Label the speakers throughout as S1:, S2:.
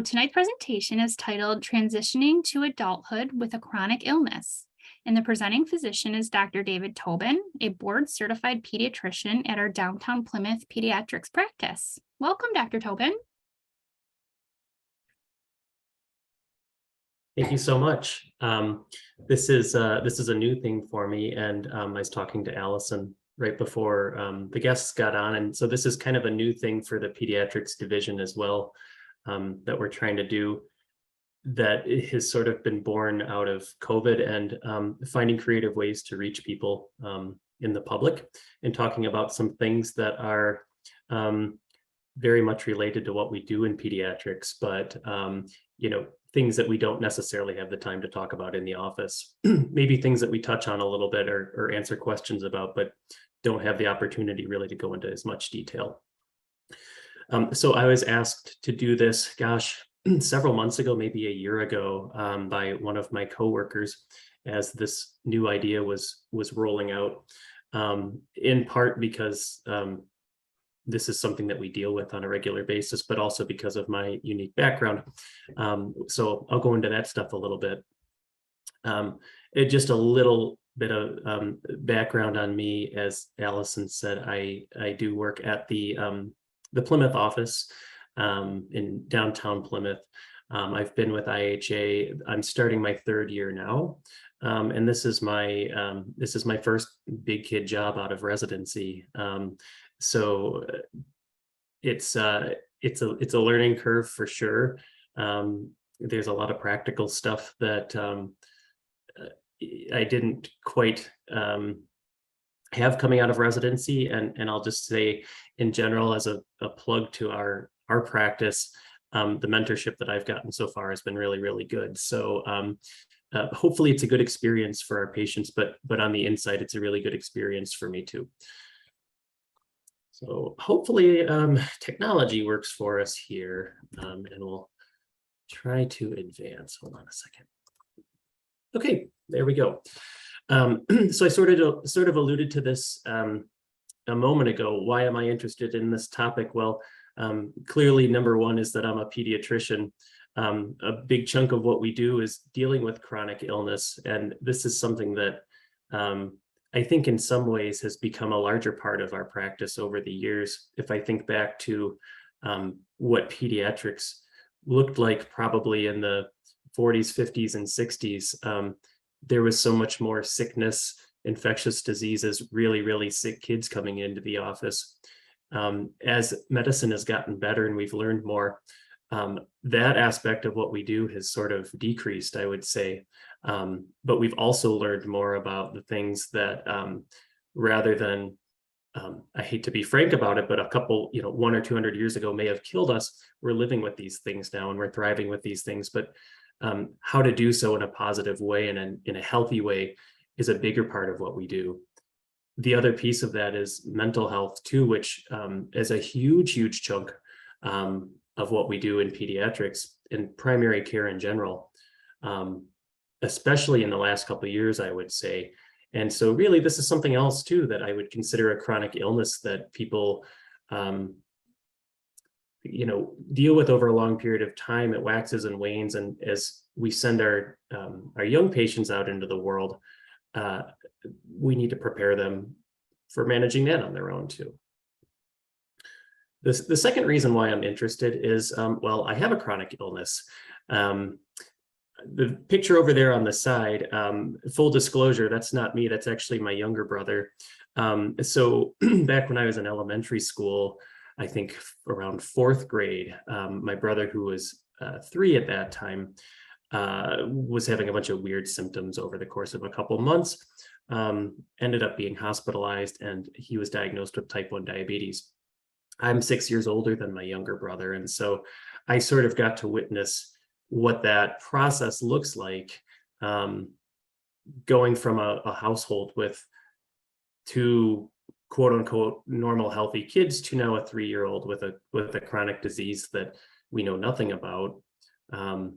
S1: tonight's presentation is titled Transitioning to Adulthood with a Chronic Illness. And the presenting physician is Dr. David Tobin, a board-certified pediatrician at our downtown Plymouth pediatrics practice. Welcome, Dr. Tobin.
S2: Thank you so much. This is a new thing for me, and I was talking to Allison right before the guests got on, and so this is kind of a new thing for the pediatrics division as well, that we're trying to do, that has sort of been born out of COVID and finding creative ways to reach people in the public, and talking about some things that are very much related to what we do in pediatrics, but things that we don't necessarily have the time to talk about in the office. Maybe things that we touch on a little bit or answer questions about, but don't have the opportunity really to go into as much detail. So I was asked to do this, several months ago, maybe a year ago, by one of my coworkers, as this new idea was rolling out, in part because this is something that we deal with on a regular basis, but also because of my unique background. So I'll go into that stuff a little bit. Just a little bit of background on me. As Allison said, I do work at the Plymouth office in downtown Plymouth. I've been with IHA. I'm starting my third year now, and this is my first big kid job out of residency. So it's a learning curve for sure. There's a lot of practical stuff that I didn't quite have coming out of residency, and I'll just say in general, as a plug to our practice, the mentorship that I've gotten so far has been really, really good. So hopefully it's a good experience for our patients, but on the inside, it's a really good experience for me too. So hopefully technology works for us here, and we'll try to advance. Hold on a second. Okay, there we go. So I sort of alluded to this a moment ago. Why am I interested in this topic? Well, clearly, number one is that I'm a pediatrician. A big chunk of what we do is dealing with chronic illness, and this is something that I think in some ways has become a larger part of our practice over the years. If I think back to what pediatrics looked like probably in the 40s, 50s, and 60s, there was so much more sickness, infectious diseases, really, really sick kids coming into the office. As medicine has gotten better and we've learned more, that aspect of what we do has sort of decreased, I would say. But we've also learned more about the things that, rather than, I hate to be frank about it, but a couple, 100 or 200 years ago may have killed us, we're living with these things now and we're thriving with these things. But how to do so in a positive way and in a healthy way is a bigger part of what we do. The other piece of that is mental health too, which is a huge, huge chunk of what we do in pediatrics and primary care in general, especially in the last couple of years, I would say. And so really, this is something else too that I would consider a chronic illness that people deal with over a long period of time. It waxes and wanes, and as we send our young patients out into the world, we need to prepare them for managing that on their own too. The second reason why I'm interested is, well, I have a chronic illness. The picture over there on the side, full disclosure, that's not me, that's actually my younger brother. So back when I was in elementary school, I think around fourth grade, my brother, who was 3 at that time, was having a bunch of weird symptoms over the course of a couple months, ended up being hospitalized, and he was diagnosed with type 1 diabetes. I'm 6 years older than my younger brother, and so I sort of got to witness what that process looks like, going from a household with 2 quote unquote normal healthy kids to now a 3-year-old with a chronic disease that we know nothing about, and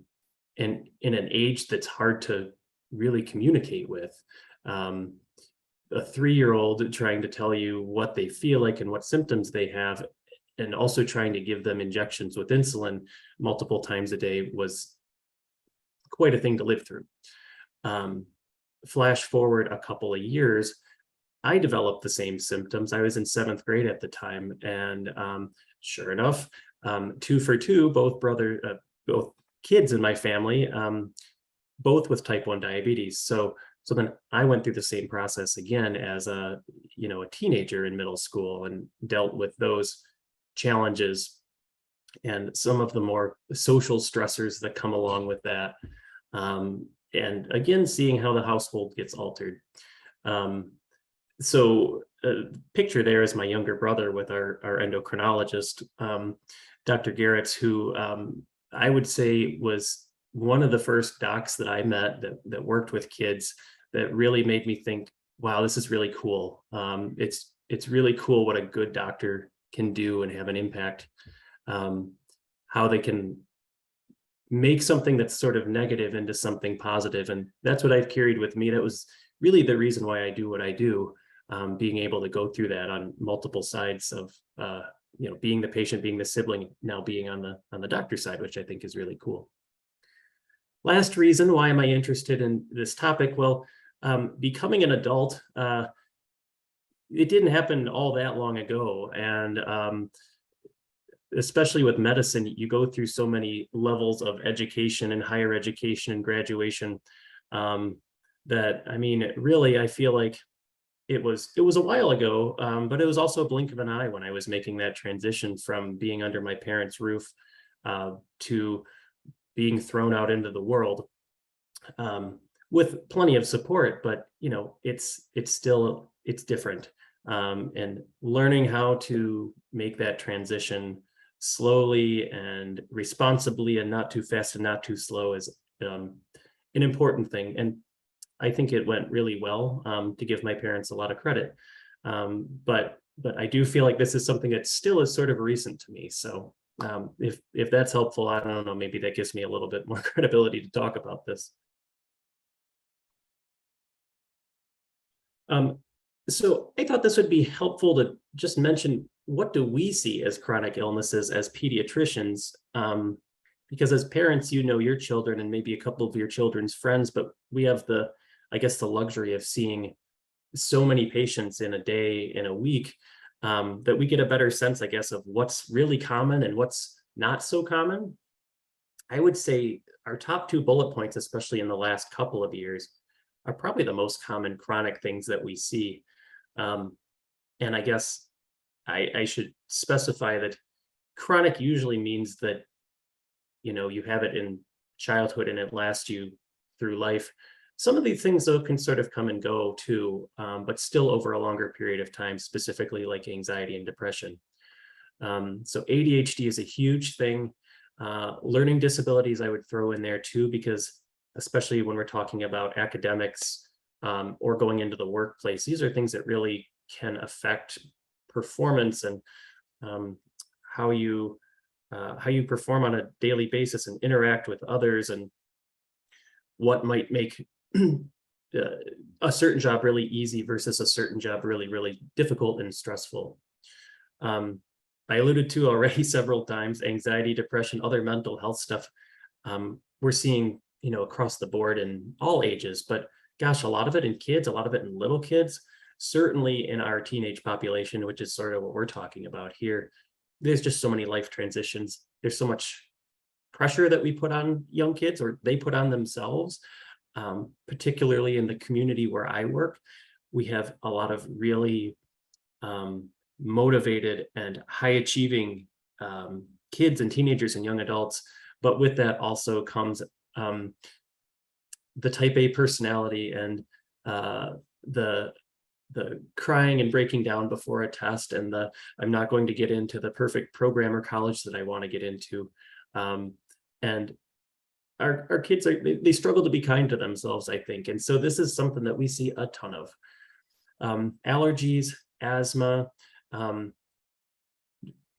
S2: in an age that's hard to really communicate with. A 3-year-old trying to tell you what they feel like and what symptoms they have, and also trying to give them injections with insulin multiple times a day was quite a thing to live through. Flash forward a couple of years, I developed the same symptoms. I was in 7th grade at the time, and sure enough, 2 for 2, both kids in my family, both with type 1 diabetes. So then I went through the same process again as a teenager in middle school, and dealt with those challenges and some of the more social stressors that come along with that. And again, seeing how the household gets altered. So picture there is my younger brother with our endocrinologist, Dr. Garrett's, who I would say was one of the first docs that I met that worked with kids, that really made me think, wow, this is really cool. It's really cool what a good doctor can do and have an impact, how they can make something that's sort of negative into something positive. And that's what I've carried with me. That was really the reason why I do what I do, being able to go through that on multiple sides of, being the patient, being the sibling, now being on the doctor's side, which I think is really cool. Last reason, why am I interested in this topic? Well, becoming an adult, it didn't happen all that long ago. And especially with medicine, you go through so many levels of education and higher education and graduation, that, I mean, really, I feel like it was a while ago, but it was also a blink of an eye when I was making that transition from being under my parents' roof to being thrown out into the world, with plenty of support, but it's different. And learning how to make that transition slowly and responsibly, and not too fast and not too slow, is an important thing. And I think it went really well, to give my parents a lot of credit. But I do feel like this is something that still is sort of recent to me. So if that's helpful, I don't know, maybe that gives me a little bit more credibility to talk about this. So I thought this would be helpful to just mention, what do we see as chronic illnesses as pediatricians? Because as parents, your children and maybe a couple of your children's friends, but we have the luxury of seeing so many patients in a day, in a week, that we get a better sense, I guess, of what's really common and what's not so common. I would say our top 2 bullet points, especially in the last couple of years, are probably the most common chronic things that we see. And I guess I should specify that chronic usually means that, you have it in childhood and it lasts you through life. Some of these things, though, can sort of come and go too, but still over a longer period of time, specifically like anxiety and depression. So ADHD is a huge thing. Learning disabilities I would throw in there too, because especially when we're talking about academics, or going into the workplace, these are things that really can affect performance and how you perform on a daily basis and interact with others, and what might make a certain job really easy versus a certain job really, really difficult and stressful. I alluded to already several times, anxiety, depression, other mental health stuff. We're seeing, across the board in all ages, but gosh, a lot of it in kids, a lot of it in little kids, certainly in our teenage population, which is sort of what we're talking about here. There's just so many life transitions. There's so much pressure that we put on young kids, or they put on themselves, particularly in the community where I work. We have a lot of really motivated and high achieving kids and teenagers and young adults. But with that also comes the type A personality and the crying and breaking down before a test, and I'm not going to get into the perfect program or college that I want to get into. And our kids they struggle to be kind to themselves, I think. And so this is something that we see a ton of. Allergies, asthma. I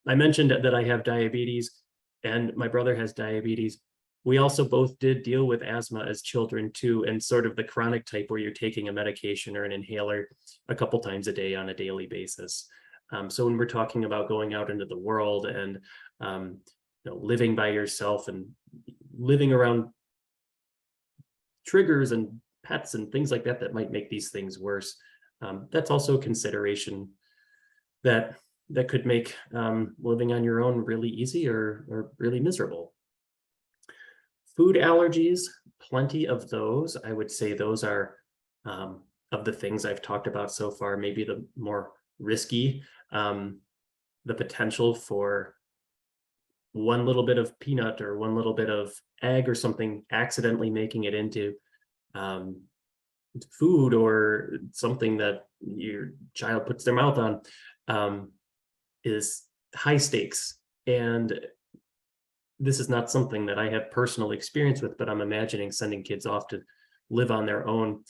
S2: mentioned that I have diabetes and my brother has diabetes. We also both did deal with asthma as children too, and sort of the chronic type where you're taking a medication or an inhaler a couple times a day on a daily basis. So when we're talking about going out into the world and living by yourself and living around triggers and pets and things like that that might make these things worse, that's also a consideration that could make living on your own really easy or really miserable. Food allergies, plenty of those. I would say those are of the things I've talked about so far, maybe the more risky. The potential for one little bit of peanut or one little bit of egg or something accidentally making it into food or something that your child puts their mouth on is high stakes. And this is not something that I have personal experience with, but I'm imagining sending kids off to live on their own,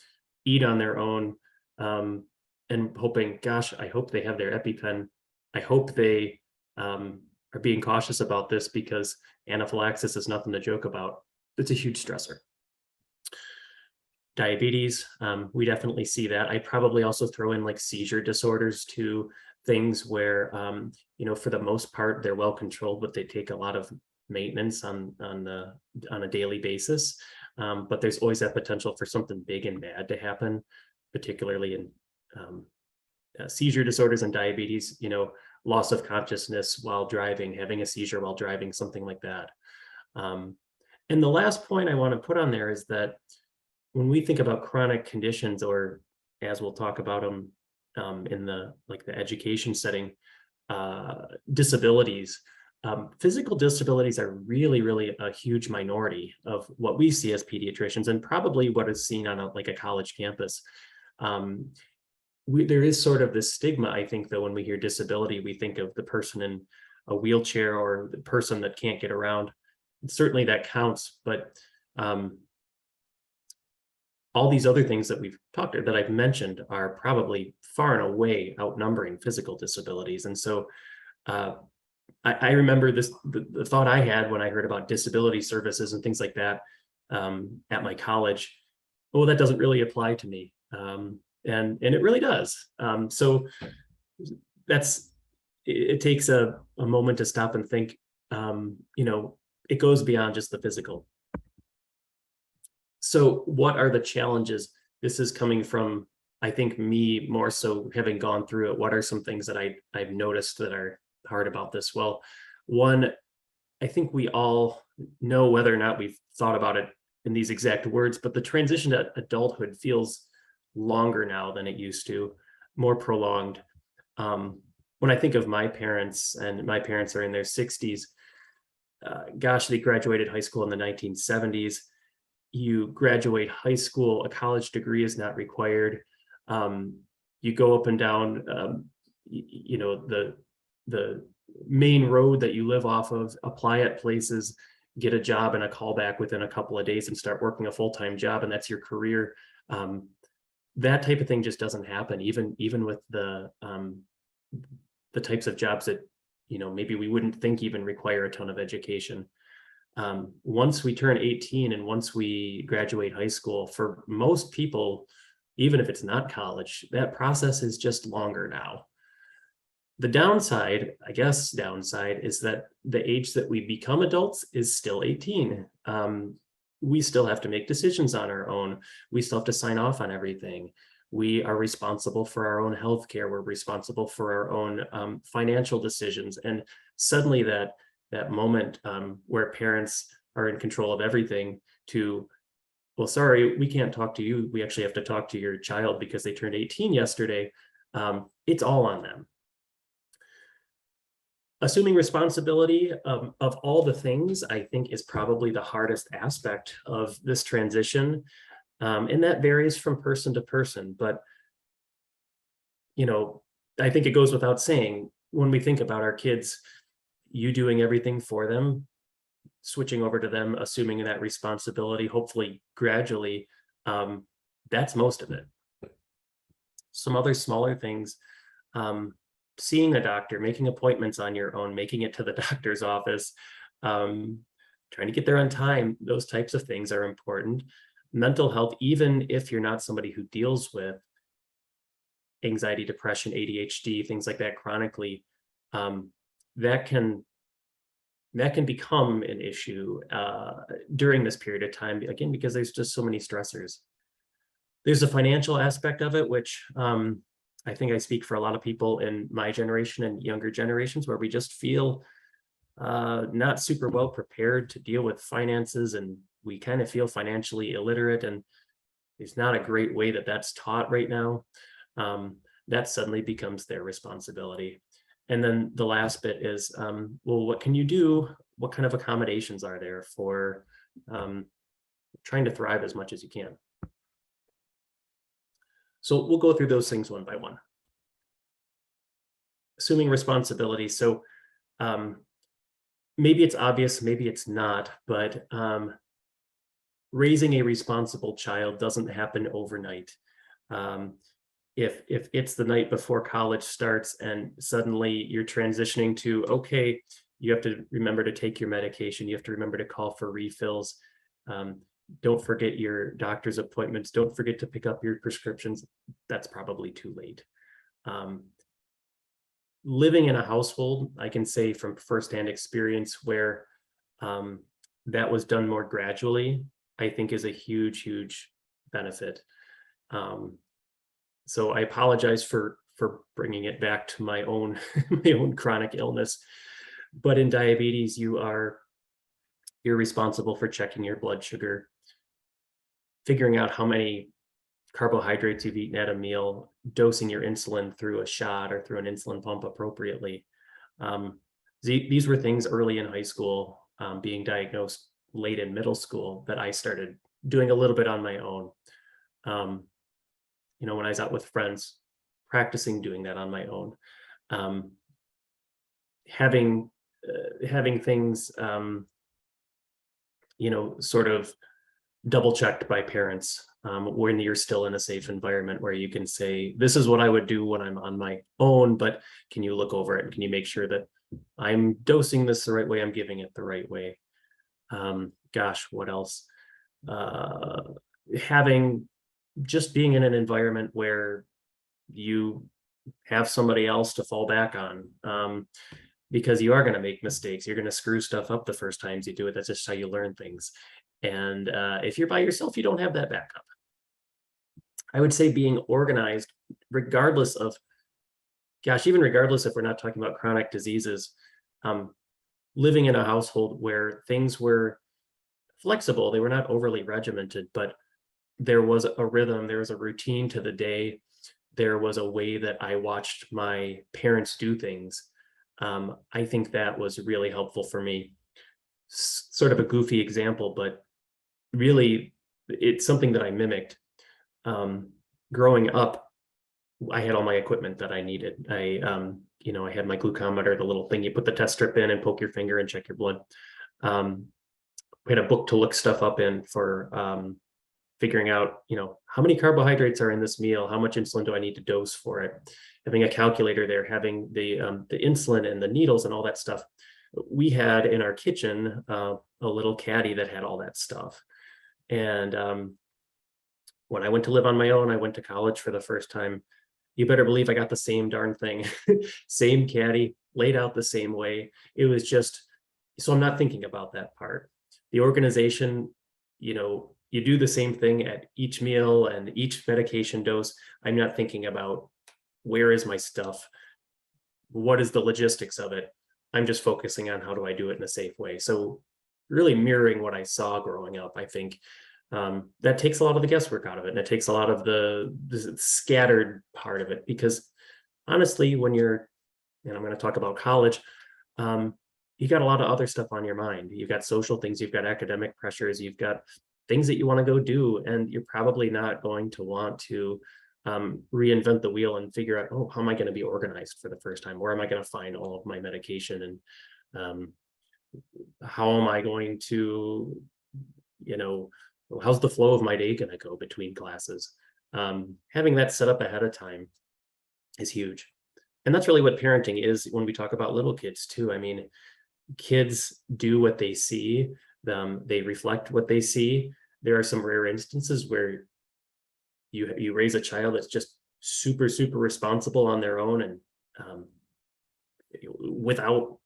S2: eat on their own, and hoping, gosh, I hope they have their EpiPen. I hope they are being cautious about this, because anaphylaxis is nothing to joke about. It's a huge stressor. Diabetes, we definitely see that. I probably also throw in like seizure disorders too, things where, for the most part, they're well controlled, but they take a lot of maintenance on a daily basis. But there's always that potential for something big and bad to happen, particularly in seizure disorders and diabetes, loss of consciousness while driving, having a seizure while driving, something like that. And the last point I want to put on there is that when we think about chronic conditions, or as we'll talk about them in the education setting, disabilities, physical disabilities are really, really a huge minority of what we see as pediatricians, and probably what is seen on a college campus. There is sort of this stigma, I think, though, when we hear disability, we think of the person in a wheelchair or the person that can't get around. Certainly that counts, but all these other things that I've mentioned are probably far and away outnumbering physical disabilities. And so I remember the thought I had when I heard about disability services and things like that at my college. Oh, that doesn't really apply to me. And it really does. So it takes a moment to stop and think, it goes beyond just the physical. So what are the challenges? This is coming from, I think, me more so having gone through it. What are some things that I've noticed that are hard about this? Well, one, I think we all know, whether or not we've thought about it in these exact words, but the transition to adulthood feels longer now than it used to, more prolonged. When I think of my parents, and my parents are in their 60s, gosh, they graduated high school in the 1970s. You graduate high school, a college degree is not required. You go up and down, the main road that you live off of, apply at places, get a job and a call back within a couple of days and start working a full-time job, and that's your career. That type of thing just doesn't happen, even with the types of jobs that, maybe we wouldn't think even require a ton of education. Once we turn 18 and once we graduate high school, for most people, even if it's not college, that process is just longer now. The downside is that the age that we become adults is still 18. We still have to make decisions on our own. We still have to sign off on everything. We are responsible for our own healthcare. We're responsible for our own financial decisions. And suddenly that moment where parents are in control of everything to, well, sorry, we can't talk to you. We actually have to talk to your child because they turned 18 yesterday. It's all on them. Assuming responsibility of all the things, I think, is probably the hardest aspect of this transition. And that varies from person to person. But, I think it goes without saying, when we think about our kids, you doing everything for them, switching over to them, assuming that responsibility, hopefully gradually, that's most of it. Some other smaller things, seeing a doctor, making appointments on your own, making it to the doctor's office, trying to get there on time, those types of things are important. Mental health, even if you're not somebody who deals with anxiety, depression, ADHD, things like that chronically, that can become an issue during this period of time, again, because there's just so many stressors. There's a financial aspect of it, which I think I speak for a lot of people in my generation and younger generations, where we just feel not super well prepared to deal with finances, and we kind of feel financially illiterate, and there's not a great way that that's taught right now. That suddenly becomes their responsibility. And then the last bit is, well, what can you do? What kind of accommodations are there for trying to thrive as much as you can? So we'll go through those things one by one. Assuming responsibility. So maybe it's obvious, maybe it's not, but raising a responsible child doesn't happen overnight. If it's the night before college starts and suddenly you're transitioning to, okay, you have to remember to take your medication, you have to remember to call for refills, don't forget your doctor's appointments, don't forget to pick up your prescriptions, that's probably too late. Living in a household, I can say from firsthand experience, where that was done more gradually, I think is a huge, huge benefit. So I apologize for bringing it back to my own my own chronic illness, but in diabetes, you're responsible for checking your blood sugar, figuring out how many carbohydrates you've eaten at a meal, dosing your insulin through a shot or through an insulin pump appropriately. These were things early in high school, being diagnosed late in middle school, that I started doing a little bit on my own. When I was out with friends, practicing doing that on my own, having things, sort of double checked by parents, when you're still in a safe environment where you can say, this is what I would do when I'm on my own, but can you look over it and can you make sure that I'm dosing this the right way, I'm giving it the right way? Gosh, what else? Being in an environment where you have somebody else to fall back on, because you are going to make mistakes. You're going to screw stuff up the first times you do it. That's just how you learn things. And if you're by yourself, you don't have that backup. I would say being organized, regardless if we're not talking about chronic diseases, living in a household where things were flexible, they were not overly regimented, but there was a rhythm, there was a routine to the day. There was a way that I watched my parents do things. I think that was really helpful for me. Sort of a goofy example, but really it's something that I mimicked. Growing up, I had all my equipment that I needed. I had my glucometer, the little thing you put the test strip in and poke your finger and check your blood. We had a book to look stuff up in for figuring out, how many carbohydrates are in this meal, how much insulin do I need to dose for it, having a calculator there, having the insulin and the needles and all that stuff. We had in our kitchen a little caddy that had all that stuff. And when I went to live on my own, I went to college for the first time. You better believe I got the same darn thing, same caddy, laid out the same way. It was just, so I'm not thinking about that part. The organization, you do the same thing at each meal and each medication dose. I'm not thinking about where is my stuff, what is the logistics of it. I'm just focusing on how do I do it in a safe way. So really mirroring what I saw growing up, I think that takes a lot of the guesswork out of it, and it takes a lot of the scattered part of it, because honestly, when you're, and I'm going to talk about college, you got a lot of other stuff on your mind. You've got social things, you've got academic pressures, you've got things that you want to go do, and you're probably not going to want to reinvent the wheel and figure out, oh, how am I going to be organized for the first time? Where am I going to find all of my medication? And how am I going to, how's the flow of my day going to go between classes? Having that set up ahead of time is huge. And that's really what parenting is when we talk about little kids too. I mean, kids do what they see, they reflect what they see. There are some rare instances where you raise a child that's just super, super responsible on their own and without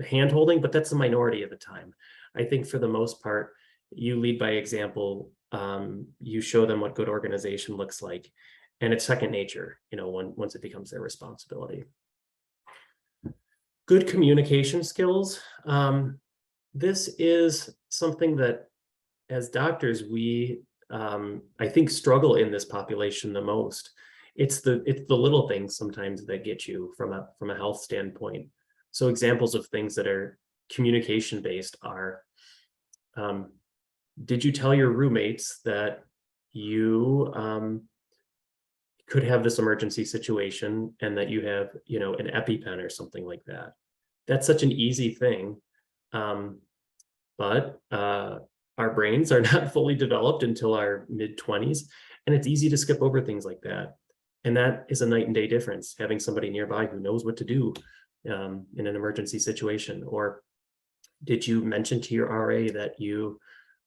S2: hand holding, but that's the minority of the time. I think for the most part, you lead by example. You show them what good organization looks like, and it's second nature, once it becomes their responsibility. Good communication skills. This is something that as doctors, we, I think, struggle in this population the most. It's the little things sometimes that get you from a health standpoint. So examples of things that are communication based are, did you tell your roommates that you could have this emergency situation and that you have, an EpiPen or something like that? That's such an easy thing. But our brains are not fully developed until our mid-20s, and it's easy to skip over things like that. And that is a night and day difference, having somebody nearby who knows what to do in an emergency situation. Or did you mention to your RA that you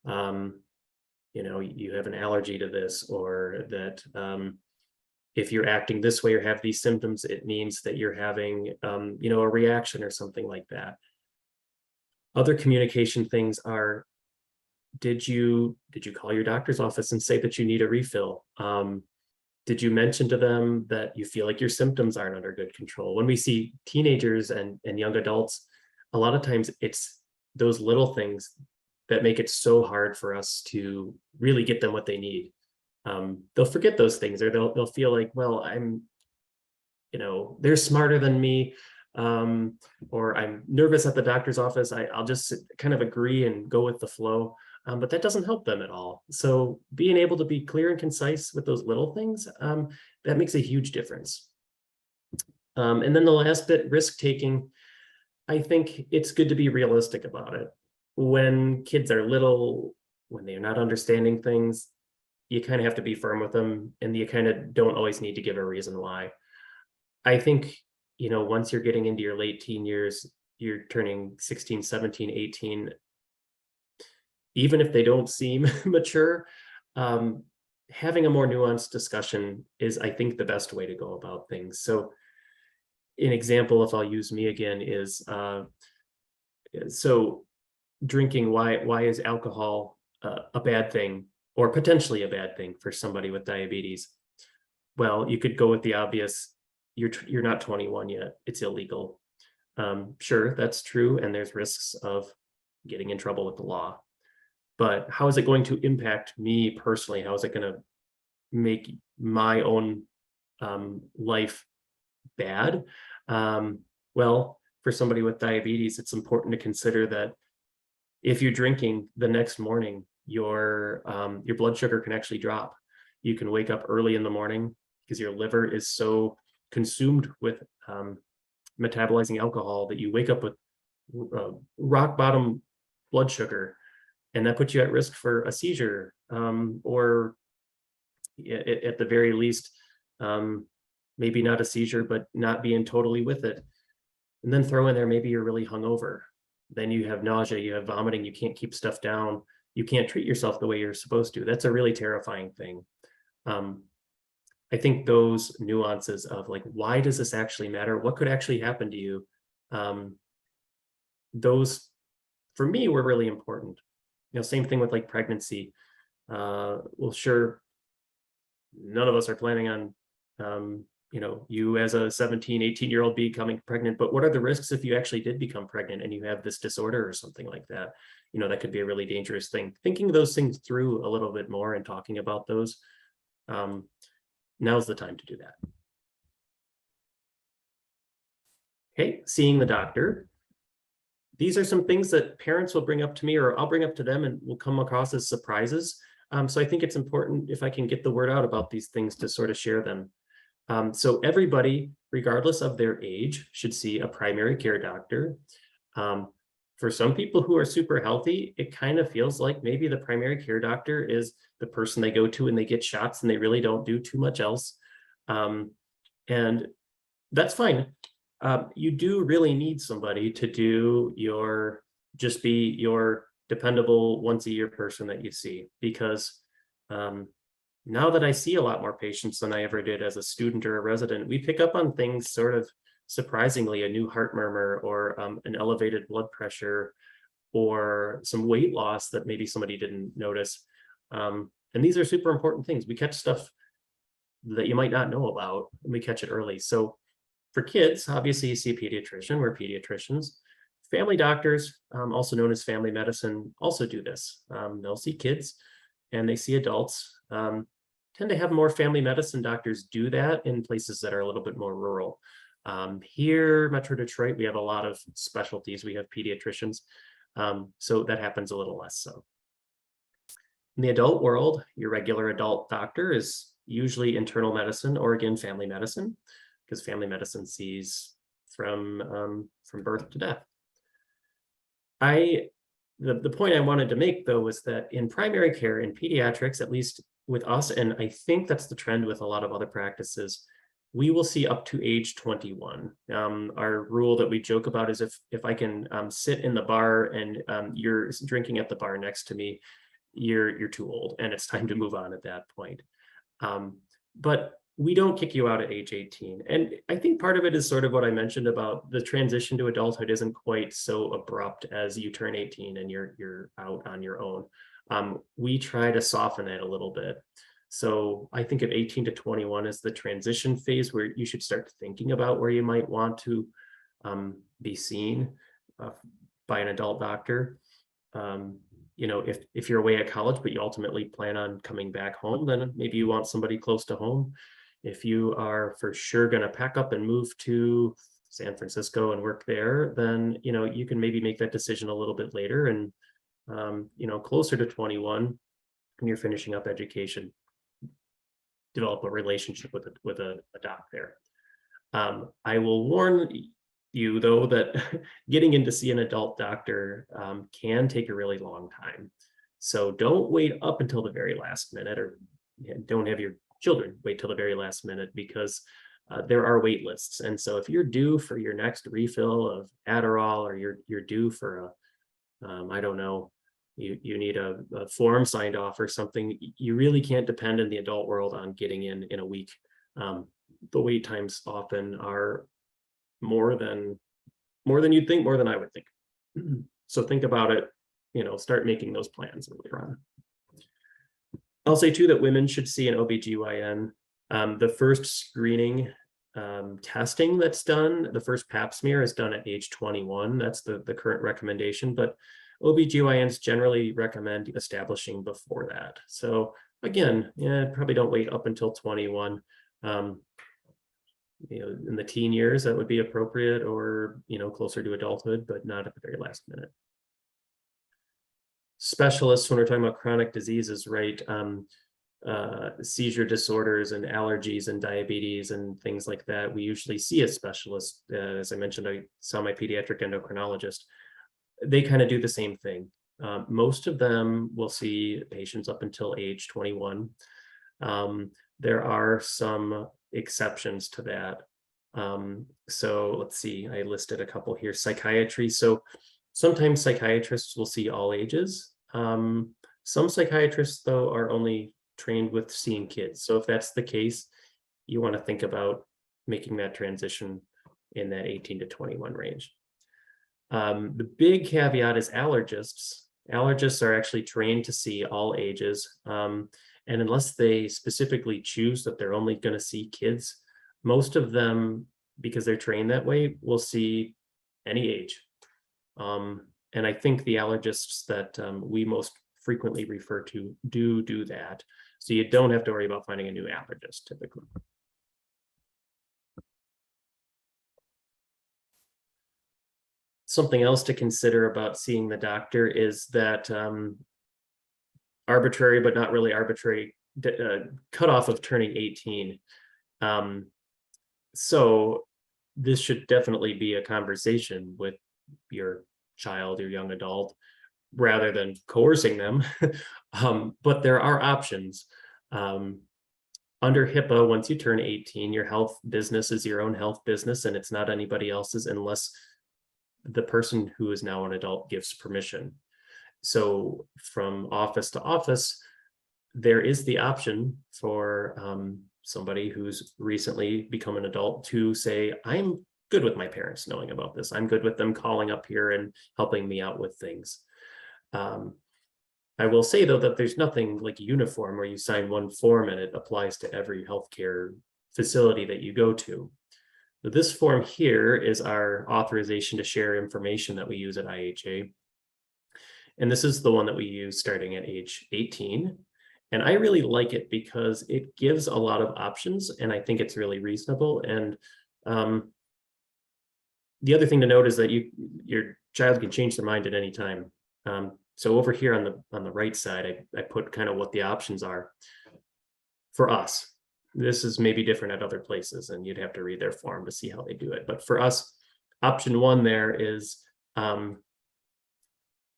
S2: have an allergy to this, or that if you're acting this way or have these symptoms, it means that you're having a reaction or something like that. Other communication things are, did you call your doctor's office and say that you need a refill? Did you mention to them that you feel like your symptoms aren't under good control? When we see teenagers and young adults, a lot of times it's those little things that make it so hard for us to really get them what they need. They'll forget those things, or they'll feel like, well, they're smarter than me, or I'm nervous at the doctor's office. I'll just kind of agree and go with the flow. But that doesn't help them at all. So being able to be clear and concise with those little things, that makes a huge difference. And then the last bit, risk taking. I think it's good to be realistic about it. When kids are little, when they're not understanding things, you kind of have to be firm with them, and you kind of don't always need to give a reason why. I think, once you're getting into your late teen years, you're turning 16, 17, 18, even if they don't seem mature, having a more nuanced discussion is, I think, the best way to go about things. So an example, if I'll use me again, is so drinking, why is alcohol a bad thing, or potentially a bad thing for somebody with diabetes? Well, you could go with the obvious, you're not 21 yet, it's illegal. Sure, that's true, and there's risks of getting in trouble with the law. But how is it going to impact me personally? How is it going to make my own life bad? Well, for somebody with diabetes, it's important to consider that if you're drinking the next morning, your blood sugar can actually drop. You can wake up early in the morning because your liver is so consumed with metabolizing alcohol that you wake up with rock bottom blood sugar. And that puts you at risk for a seizure, or at the very least, maybe not a seizure, but not being totally with it. And then throw in there, maybe you're really hungover. Then you have nausea, you have vomiting, you can't keep stuff down, you can't treat yourself the way you're supposed to. That's a really terrifying thing. I think those nuances of like, why does this actually matter? What could actually happen to you? Those, for me, were really important. Same thing with like pregnancy. Well, sure, none of us are planning on, you as a 17, 18-year-old becoming pregnant, but what are the risks if you actually did become pregnant and you have this disorder or something like that? That could be a really dangerous thing. Thinking those things through a little bit more and talking about those, now's the time to do that. Okay, seeing the doctor. These are some things that parents will bring up to me, or I'll bring up to them, and will come across as surprises. So I think it's important, if I can get the word out about these things, to sort of share them. So everybody, regardless of their age, should see a primary care doctor. For some people who are super healthy, it kind of feels like maybe the primary care doctor is the person they go to and they get shots and they really don't do too much else. And that's fine. You do really need somebody to do just be your dependable once a year person that you see, because now that I see a lot more patients than I ever did as a student or a resident, we pick up on things sort of surprisingly, a new heart murmur or an elevated blood pressure or some weight loss that maybe somebody didn't notice. And these are super important things. We catch stuff that you might not know about, and we catch it early. So for kids, obviously you see a pediatrician, we're pediatricians. Family doctors, also known as family medicine, also do this. They'll see kids and they see adults. Tend to have more family medicine doctors do that in places that are a little bit more rural. Here, Metro Detroit, we have a lot of specialties. We have pediatricians, so that happens a little less so. In the adult world, your regular adult doctor is usually internal medicine or again, family medicine, because family medicine sees from birth to death. The point I wanted to make though was that in primary care, in pediatrics, at least with us, and I think that's the trend with a lot of other practices, we will see up to age 21. Our rule that we joke about is if I can sit in the bar and you're drinking at the bar next to me, you're too old and it's time to move on at that point. But we don't kick you out at age 18. And I think part of it is sort of what I mentioned about the transition to adulthood isn't quite so abrupt as you turn 18 and you're out on your own. We try to soften it a little bit. So I think of 18 to 21 as the transition phase where you should start thinking about where you might want to be seen by an adult doctor. You know, if you're away at college, but you ultimately plan on coming back home, then maybe you want somebody close to home. If you are for sure going to pack up and move to San Francisco and work there, then, you know, you can maybe make that decision a little bit later and, you know, closer to 21 when you're finishing up education, develop a relationship with a doc there. I will warn you though that getting in to see an adult doctor can take a really long time. So don't wait up until the very last minute, or don't have your children wait till the very last minute, because there are wait lists. And so if you're due for your next refill of Adderall, or you're due for a, I don't know, you need a form signed off or something, you really can't depend in the adult world on getting in a week. The wait times often are more than you'd think, more than I would think. So think about it, you know, start making those plans earlier on. I'll say too that women should see an OBGYN. The first screening testing that's done, the first pap smear is done at age 21. That's the current recommendation, but OBGYNs generally recommend establishing before that. So again, yeah, probably don't wait up until 21. You know, in the teen years, that would be appropriate, or, you know, closer to adulthood, but not at the very last minute. Specialists, when we're talking about chronic diseases, right? Seizure disorders and allergies and diabetes and things like that, we usually see a specialist. As I mentioned, I saw my pediatric endocrinologist. They kind of do the same thing. Most of them will see patients up until age 21. There are some exceptions to that. So let's see, I listed a couple here. Psychiatry. So sometimes psychiatrists will see all ages. Some psychiatrists, though, are only trained with seeing kids. So if that's the case, you want to think about making that transition in that 18 to 21 range. The big caveat is allergists. Allergists are actually trained to see all ages. And unless they specifically choose that they're only going to see kids, most of them, because they're trained that way, will see any age. And I think the allergists that we most frequently refer to do that. So you don't have to worry about finding a new allergist typically. Something else to consider about seeing the doctor is that arbitrary, but not really arbitrary, cutoff of turning 18. So this should definitely be a conversation with your child, your young adult, rather than coercing them. But there are options. Under HIPAA, once you turn 18, your health business is your own health business, and it's not anybody else's unless the person who is now an adult gives permission. So from office to office, there is the option for somebody who's recently become an adult to say, I'm good with my parents knowing about this. I'm good with them calling up here and helping me out with things. I will say, though, that there's nothing like uniform where you sign one form and it applies to every healthcare facility that you go to. But this form here is our authorization to share information that we use at IHA. And this is the one that we use starting at age 18. And I really like it because it gives a lot of options, and I think it's really reasonable. And the other thing to note is that your child can change their mind at any time. So over here on the right side, I put kind of what the options are for us. This is maybe different at other places, and you'd have to read their form to see how they do it. But for us, option one there is, I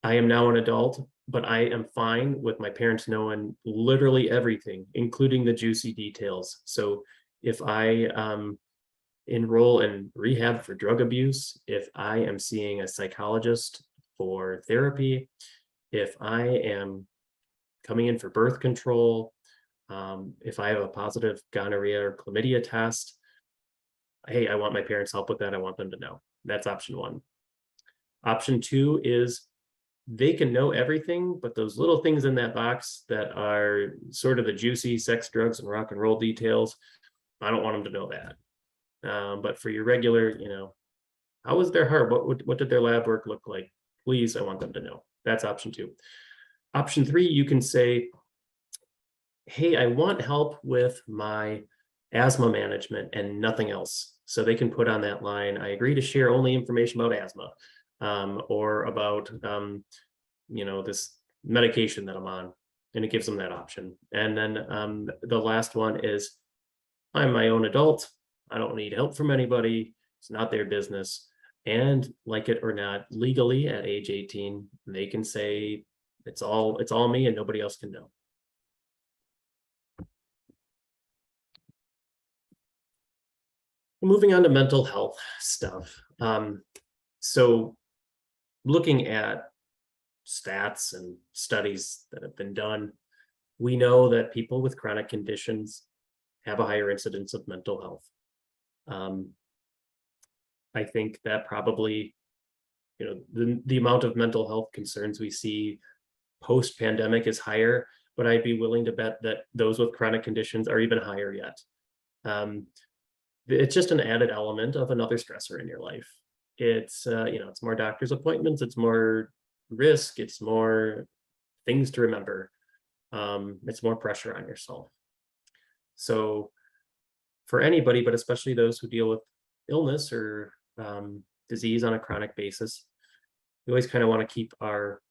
S2: am now an adult, but I am fine with my parents knowing literally everything, including the juicy details. So if I enroll in rehab for drug abuse, if I am seeing a psychologist for therapy, if I am coming in for birth control, if I have a positive gonorrhea or chlamydia test, hey, I want my parents' help with that. I want them to know. That's option one. Option two is they can know everything, but those little things in that box that are sort of the juicy sex, drugs, and rock and roll details, I don't want them to know that. But for your regular, how was their heart? What did their lab work look like? Please, I want them to know. That's option two. Option three, you can say, hey, I want help with my asthma management and nothing else. So they can put on that line, I agree to share only information about asthma, or about, this medication that I'm on, and it gives them that option. And then the last one is, I'm my own adult. I don't need help from anybody. It's not their business. And like it or not, legally at age 18, they can say it's all me and nobody else can know. Moving on to mental health stuff. So looking at stats and studies that have been done, we know that people with chronic conditions have a higher incidence of mental health. I think that probably, the amount of mental health concerns we see post-pandemic is higher, but I'd be willing to bet that those with chronic conditions are even higher yet. It's just an added element of another stressor in your life. It's, it's more doctor's appointments, it's more risk, it's more things to remember. It's more pressure on yourself. So for anybody, but especially those who deal with illness or disease on a chronic basis, we always kind of want to keep our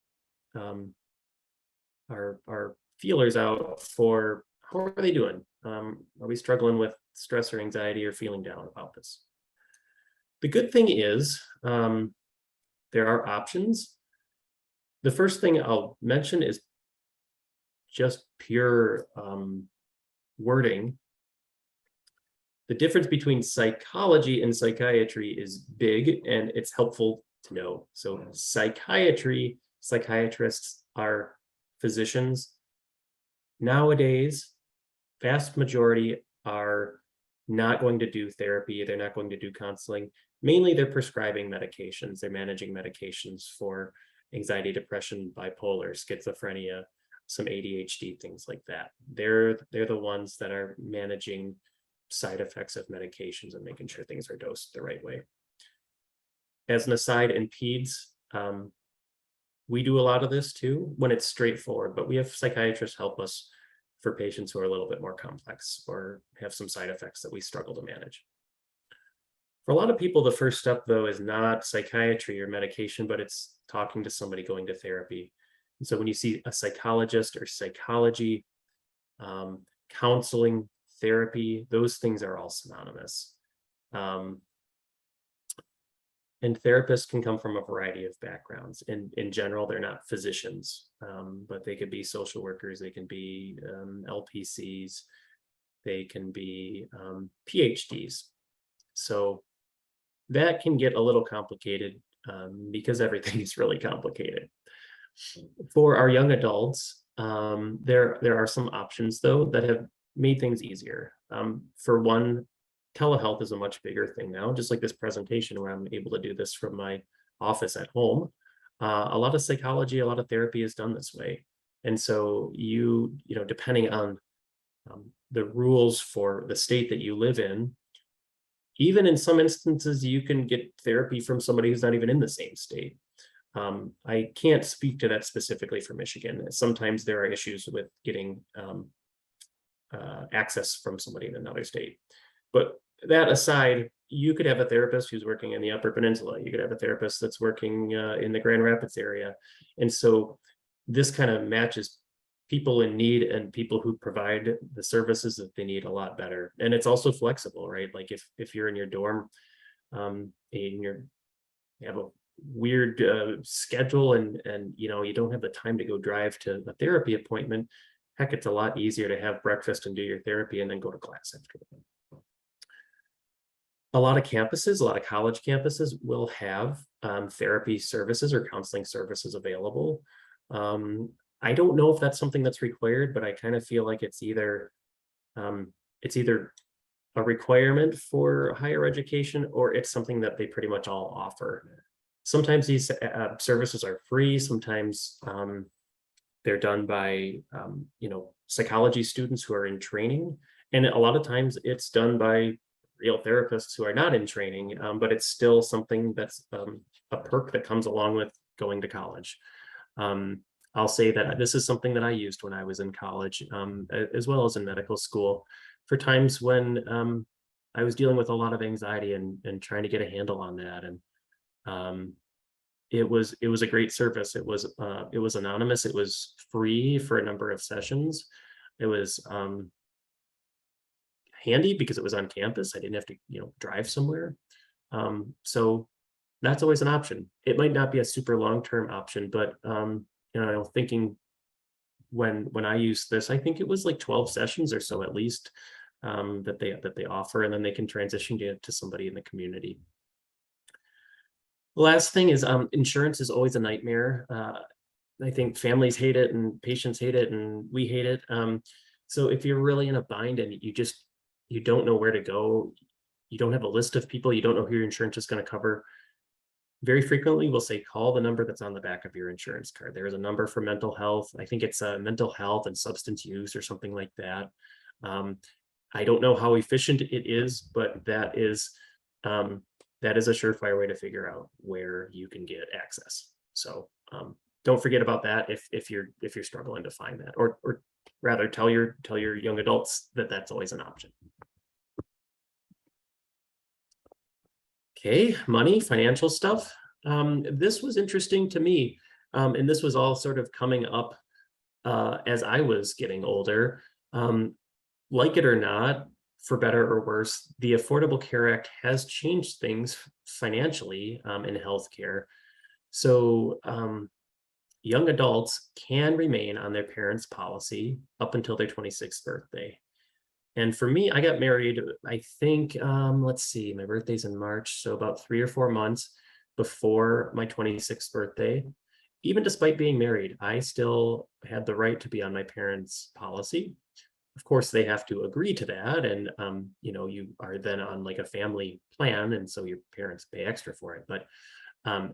S2: feelers out for how are they doing? Are we struggling with stress or anxiety or feeling down about this? The good thing is there are options. The first thing I'll mention is just pure wording. The difference between psychology and psychiatry is big, and it's helpful to know. So psychiatry, psychiatrists are physicians. Nowadays, vast majority are not going to do therapy. They're not going to do counseling. Mainly, they're prescribing medications. They're managing medications for anxiety, depression, bipolar, schizophrenia, some ADHD, things like that. They're the ones that are managing side effects of medications and making sure things are dosed the right way. As an aside, in peds, we do a lot of this too when it's straightforward, but we have psychiatrists help us for patients who are a little bit more complex or have some side effects that we struggle to manage. For a lot of people, the first step, though, is not psychiatry or medication, but it's talking to somebody, going to therapy. And so when you see a psychologist or psychology, counseling, therapy, those things are all synonymous. And therapists can come from a variety of backgrounds. In general, they're not physicians, but they could be social workers, they can be LPCs, they can be PhDs. So that can get a little complicated because everything is really complicated. For our young adults, There are some options though that have made things easier. For one, telehealth is a much bigger thing now, just like this presentation where I'm able to do this from my office at home. A lot of psychology, a lot of therapy is done this way. And so you know, depending on the rules for the state that you live in, even in some instances, you can get therapy from somebody who's not even in the same state. I can't speak to that specifically for Michigan. Sometimes there are issues with getting access from somebody in another state. But that aside, you could have a therapist who's working in the Upper Peninsula. You could have a therapist that's working in the Grand Rapids area. And so this kind of matches people in need and people who provide the services that they need a lot better. And it's also flexible, right? Like if you're in your dorm and you have a weird schedule and you know, you don't have the time to go drive to a therapy appointment, heck, it's a lot easier to have breakfast and do your therapy and then go to class after that. A lot of campuses, a lot of college campuses will have therapy services or counseling services available. I don't know if that's something that's required, but I kind of feel like it's either a requirement for higher education or it's something that they pretty much all offer. Sometimes these services are free. Sometimes they're done by you know, psychology students who are in training, and a lot of times it's done by real therapists who are not in training, but it's still something that's a perk that comes along with going to college. I'll say that this is something that I used when I was in college, as well as in medical school, for times when I was dealing with a lot of anxiety and trying to get a handle on that. And it was a great service. It was anonymous. It was free for a number of sessions. It was handy because it was on campus. I didn't have to, you know, drive somewhere. So that's always an option. It might not be a super long-term option, but you know, thinking when I used this, I think it was like 12 sessions or so at least that they offer, and then they can transition to somebody in the community. The last thing is insurance is always a nightmare. I think families hate it and patients hate it and we hate it. So if you're really in a bind and you don't know where to go, you don't have a list of people, you don't know who your insurance is going to cover, very frequently we'll say, call the number that's on the back of your insurance card. There is a number for mental health. I think it's mental health and substance use or something like that. I don't know how efficient it is, but that is a surefire way to figure out where you can get access. So don't forget about that if you're struggling to find that, or rather tell your young adults that that's always an option. Okay, money, financial stuff. This was interesting to me, and this was all sort of coming up as I was getting older. Like it or not, for better or worse, the Affordable Care Act has changed things financially in healthcare. So young adults can remain on their parents' policy up until their 26th birthday. And for me, I got married, I think, let's see, my birthday's in March, so about 3 or 4 months before my 26th birthday. Even despite being married, I still had the right to be on my parents' policy. Of course, they have to agree to that. And, you know, you are then on like a family plan. And so your parents pay extra for it. But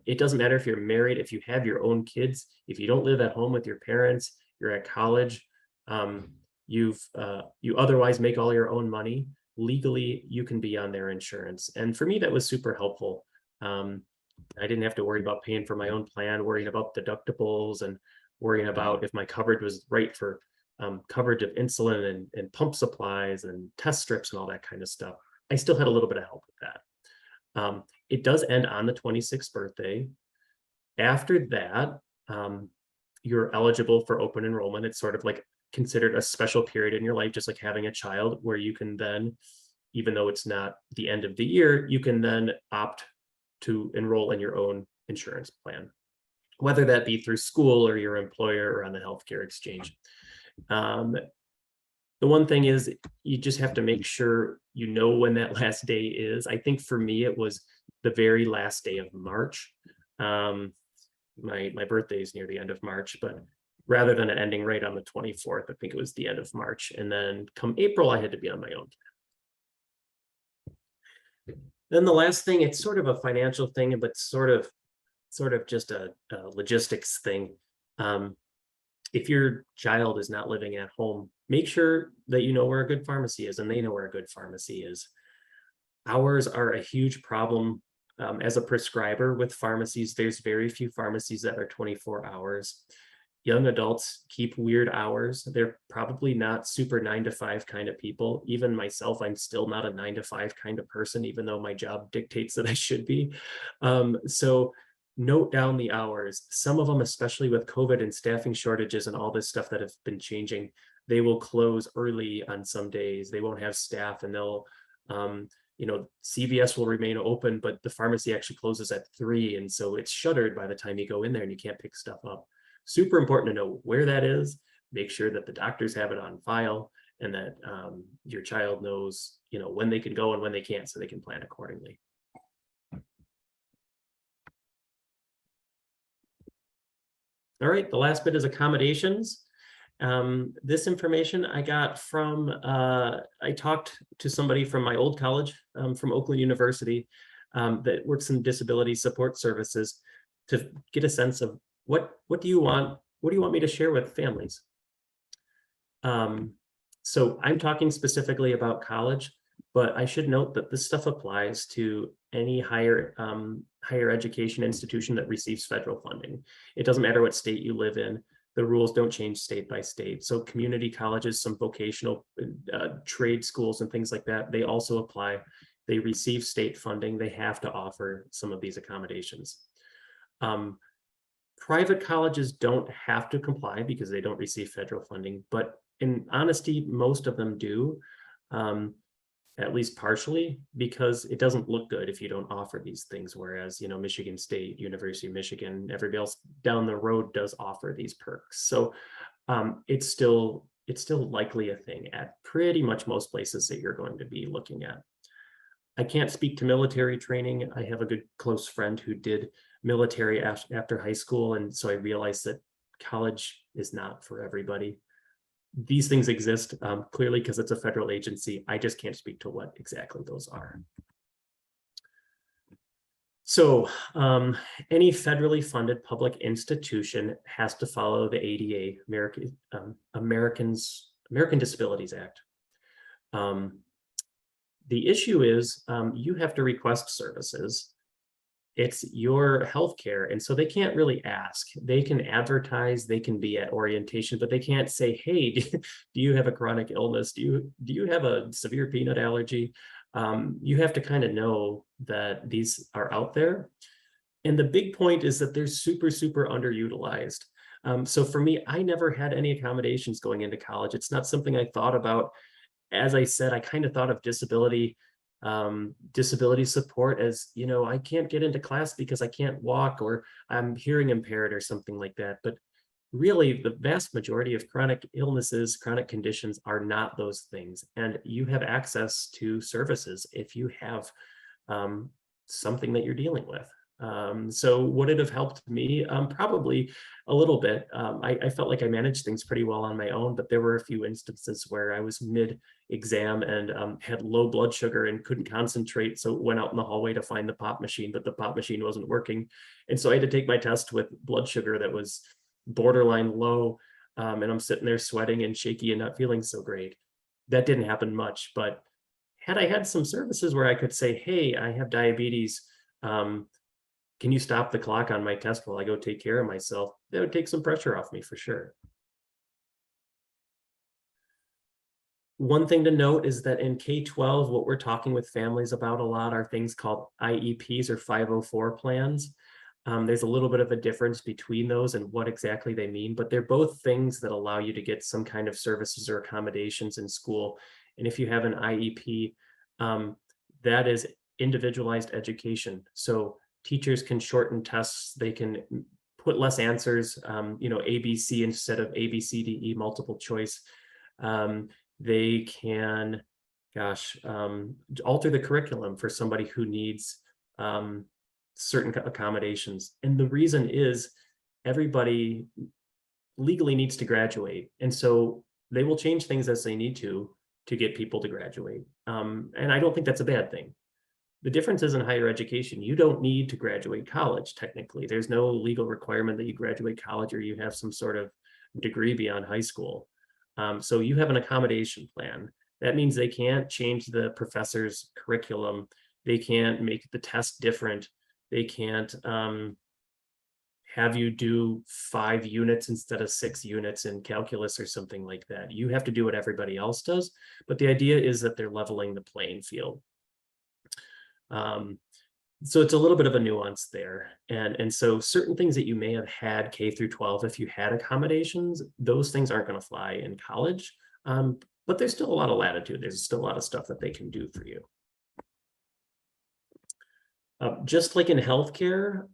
S2: it doesn't matter if you're married, if you have your own kids, if you don't live at home with your parents, you're at college, you otherwise make all your own money, legally, you can be on their insurance. And for me, that was super helpful. I didn't have to worry about paying for my own plan, worrying about deductibles and worrying about if my coverage was right for coverage of insulin and pump supplies and test strips and all that kind of stuff. I still had a little bit of help with that. It does end on the 26th birthday. After that, you're eligible for open enrollment. It's sort of like considered a special period in your life, just like having a child, where you can then, even though it's not the end of the year, you can then opt to enroll in your own insurance plan, whether that be through school or your employer or on the healthcare exchange. The one thing is you just have to make sure you know when that last day is. I think for me, it was the very last day of March. My birthday is near the end of March, but rather than it ending right on the 24th. I think it was the end of March. And then come April, I had to be on my own. Then the last thing, it's sort of a financial thing, but sort of just a logistics thing. If your child is not living at home, make sure that you know where a good pharmacy is and they know where a good pharmacy is. Hours are a huge problem. As a prescriber with pharmacies, there's very few pharmacies that are 24 hours. Young adults keep weird hours. They're probably not super 9 to 5 kind of people. Even myself, I'm still not a 9 to 5 kind of person, even though my job dictates that I should be. So note down the hours. Some of them, especially with COVID and staffing shortages and all this stuff that have been changing, they will close early on some days. They won't have staff, and they'll, CVS will remain open, but the pharmacy actually closes at 3. And so it's shuttered by the time you go in there and you can't pick stuff up. Super important to know where that is. Make sure that the doctors have it on file, and that your child knows, when they can go and when they can't, so they can plan accordingly. All right, the last bit is accommodations. This information I got from, I talked to somebody from my old college, from Oakland University, that works in disability support services, to get a sense of what do you want me to share with families? So I'm talking specifically about college, but I should note that this stuff applies to any higher education institution that receives federal funding. It doesn't matter what state you live in. The rules don't change state by state. So community colleges, some vocational trade schools and things like that, they also apply. They receive state funding. They have to offer some of these accommodations. Private colleges don't have to comply because they don't receive federal funding, but in honesty, most of them do, at least partially, because it doesn't look good if you don't offer these things. Whereas, Michigan State, University of Michigan, everybody else down the road does offer these perks. So it's still likely a thing at pretty much most places that you're going to be looking at. I can't speak to military training. I have a good close friend who did military after high school, and so I realized that college is not for everybody. These things exist clearly because it's a federal agency. I just can't speak to what exactly those are. So any federally funded public institution has to follow the ADA, American Disabilities Act. The issue is you have to request services. It's your healthcare, and so they can't really ask. They can advertise, they can be at orientation, but they can't say, "Hey, do you have a chronic illness? Do you have a severe peanut allergy?" You have to kind of know that these are out there. And the big point is that they're super underutilized. So for me, I never had any accommodations going into college. It's not something I thought about. As I said, I kind of thought of disability support as, I can't get into class because I can't walk, or I'm hearing impaired or something like that. But really, the vast majority of chronic illnesses, chronic conditions are not those things. And you have access to services if you have something that you're dealing with. So would it have helped me? Probably a little bit. I felt like I managed things pretty well on my own, but there were a few instances where I was mid-exam and had low blood sugar and couldn't concentrate. So went out in the hallway to find the pop machine, but the pop machine wasn't working. And so I had to take my test with blood sugar that was borderline low. And I'm sitting there sweating and shaky and not feeling so great. That didn't happen much, but had I had some services where I could say, "Hey, I have diabetes. Can you stop the clock on my test while I go take care of myself?" That would take some pressure off me for sure. One thing to note is that in K-12, what we're talking with families about a lot are things called IEPs or 504 plans. There's a little bit of a difference between those and what exactly they mean, but they're both things that allow you to get some kind of services or accommodations in school. And if you have an IEP, that is individualized education. So teachers can shorten tests. They can put less answers, ABC instead of A, B, C, D, E, multiple choice. They can, alter the curriculum for somebody who needs certain accommodations. And the reason is everybody legally needs to graduate. And so they will change things as they need to get people to graduate. And I don't think that's a bad thing. The difference is in higher education, you don't need to graduate college, technically. There's no legal requirement that you graduate college or you have some sort of degree beyond high school. So you have an accommodation plan. That means they can't change the professor's curriculum. They can't make the test different. They can't have you do 5 units instead of 6 units in calculus or something like that. You have to do what everybody else does. But the idea is that they're leveling the playing field. So it's a little bit of a nuance there. And so certain things that you may have had K through 12, if you had accommodations, those things aren't going to fly in college. But there's still a lot of latitude. There's still a lot of stuff that they can do for you. Just like in healthcare,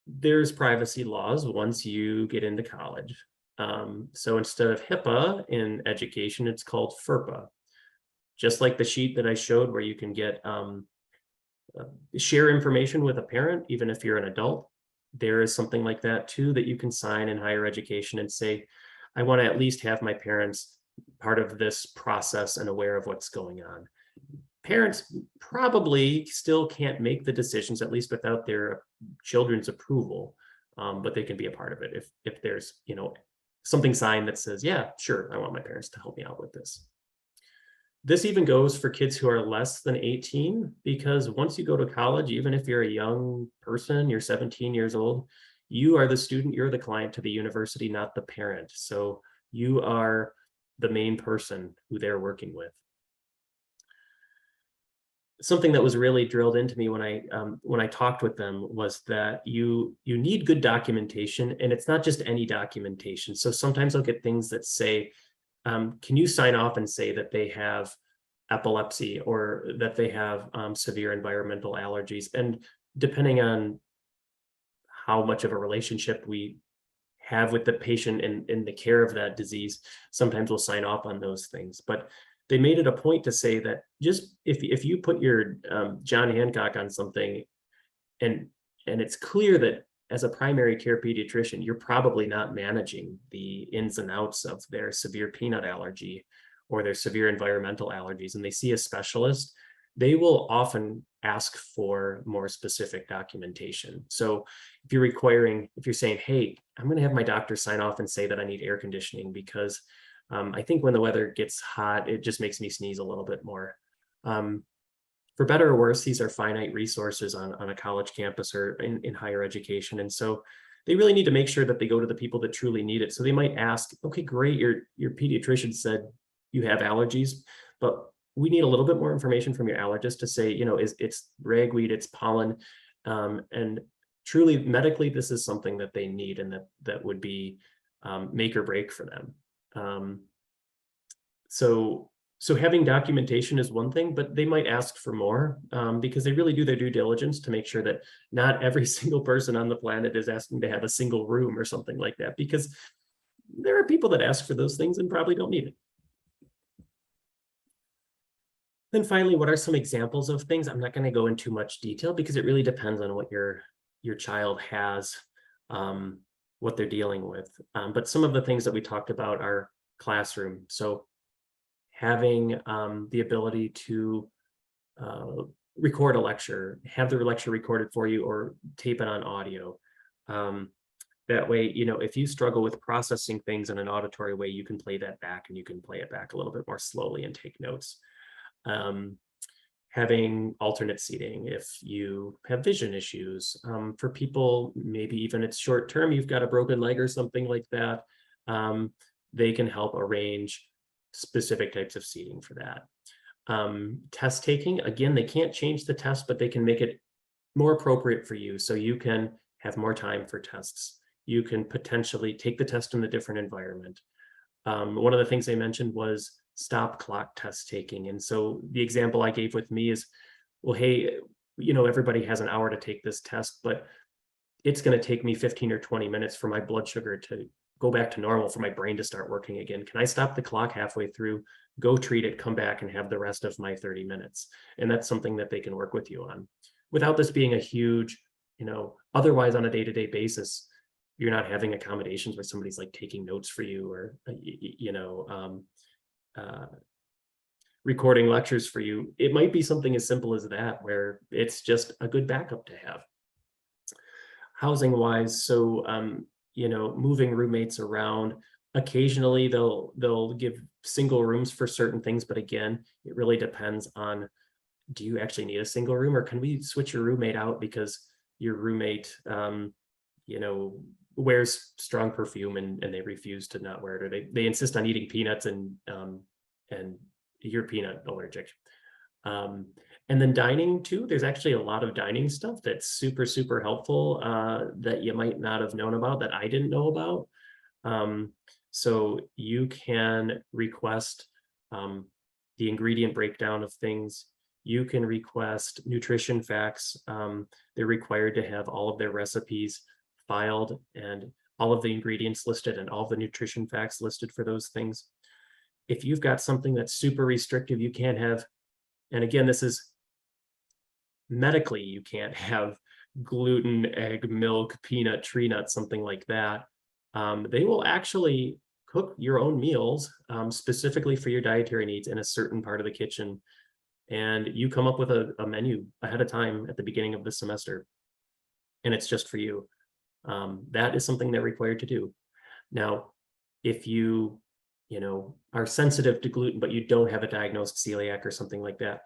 S2: there's privacy laws once you get into college. So instead of HIPAA in education, it's called FERPA. Just like the sheet that I showed where you can get share information with a parent, even if you're an adult, there is something like that too that you can sign in higher education and say, I want to at least have my parents part of this process and aware of what's going on. Parents probably still can't make the decisions, at least without their children's approval, but they can be a part of it if there's, something signed that says, yeah, sure, I want my parents to help me out with this. This even goes for kids who are less than 18, because once you go to college, even if you're a young person, you're 17 years old, you are the student, you're the client to the university, not the parent. So you are the main person who they're working with. Something that was really drilled into me when I talked with them was that you need good documentation, and it's not just any documentation. So sometimes I'll get things that say, can you sign off and say that they have epilepsy or that they have severe environmental allergies? And depending on how much of a relationship we have with the patient in the care of that disease, sometimes we'll sign off on those things. But they made it a point to say that just if you put your John Hancock on something and it's clear that as a primary care pediatrician, you're probably not managing the ins and outs of their severe peanut allergy or their severe environmental allergies, and they see a specialist, they will often ask for more specific documentation. So if you're saying, hey, I'm going to have my doctor sign off and say that I need air conditioning because I think when the weather gets hot, it just makes me sneeze a little bit more. For better or worse, these are finite resources on a college campus or in higher education. And so they really need to make sure that they go to the people that truly need it. So they might ask, okay, great, your pediatrician said you have allergies, but we need a little bit more information from your allergist to say, it's ragweed, it's pollen. And truly medically, this is something that they need and that would be make or break for them. So having documentation is one thing, but they might ask for more because they really do their due diligence to make sure that not every single person on the planet is asking to have a single room or something like that, because there are people that ask for those things and probably don't need it. Then finally, what are some examples of things? I'm not going to go into too much detail because it really depends on what your child has, what they're dealing with. But some of the things that we talked about are classroom. So having the ability to record a lecture, have the lecture recorded for you or tape it on audio. That way, if you struggle with processing things in an auditory way, you can play that back and you can play it back a little bit more slowly and take notes. Having alternate seating if you have vision issues. For people, maybe even it's short term, you've got a broken leg or something like that. They can help arrange specific types of seating for that. Test taking, again, they can't change the test, but they can make it more appropriate for you. So you can have more time for tests. You can potentially take the test in a different environment. One of the things they mentioned was stop clock test taking. And so the example I gave with me is, well, hey, everybody has an hour to take this test, but it's going to take me 15 or 20 minutes for my blood sugar to go back to normal, for my brain to start working again. Can I stop the clock halfway through, go treat it, come back and have the rest of my 30 minutes? And that's something that they can work with you on without this being a huge, otherwise on a day-to-day basis, you're not having accommodations where somebody's like taking notes for you, or recording lectures for you. It might be something as simple as that, where it's just a good backup to have. Housing wise, so moving roommates around. Occasionally they'll give single rooms for certain things, but again, it really depends on, do you actually need a single room, or can we switch your roommate out because your roommate wears strong perfume and they refuse to not wear it, or they insist on eating peanuts and you're peanut allergic. And then dining too, there's actually a lot of dining stuff that's super, super helpful that you might not have known about, that I didn't know about. So you can request the ingredient breakdown of things. You can request nutrition facts. They're required to have all of their recipes filed and all of the ingredients listed and all of the nutrition facts listed for those things. If you've got something that's super restrictive, you can't have, and again, this is medically, you can't have gluten, egg, milk, peanut, tree nuts, something like that. They will actually cook your own meals specifically for your dietary needs in a certain part of the kitchen. And you come up with a menu ahead of time at the beginning of the semester, and it's just for you. That is something they're required to do. Now, if you are sensitive to gluten, but you don't have a diagnosed celiac or something like that,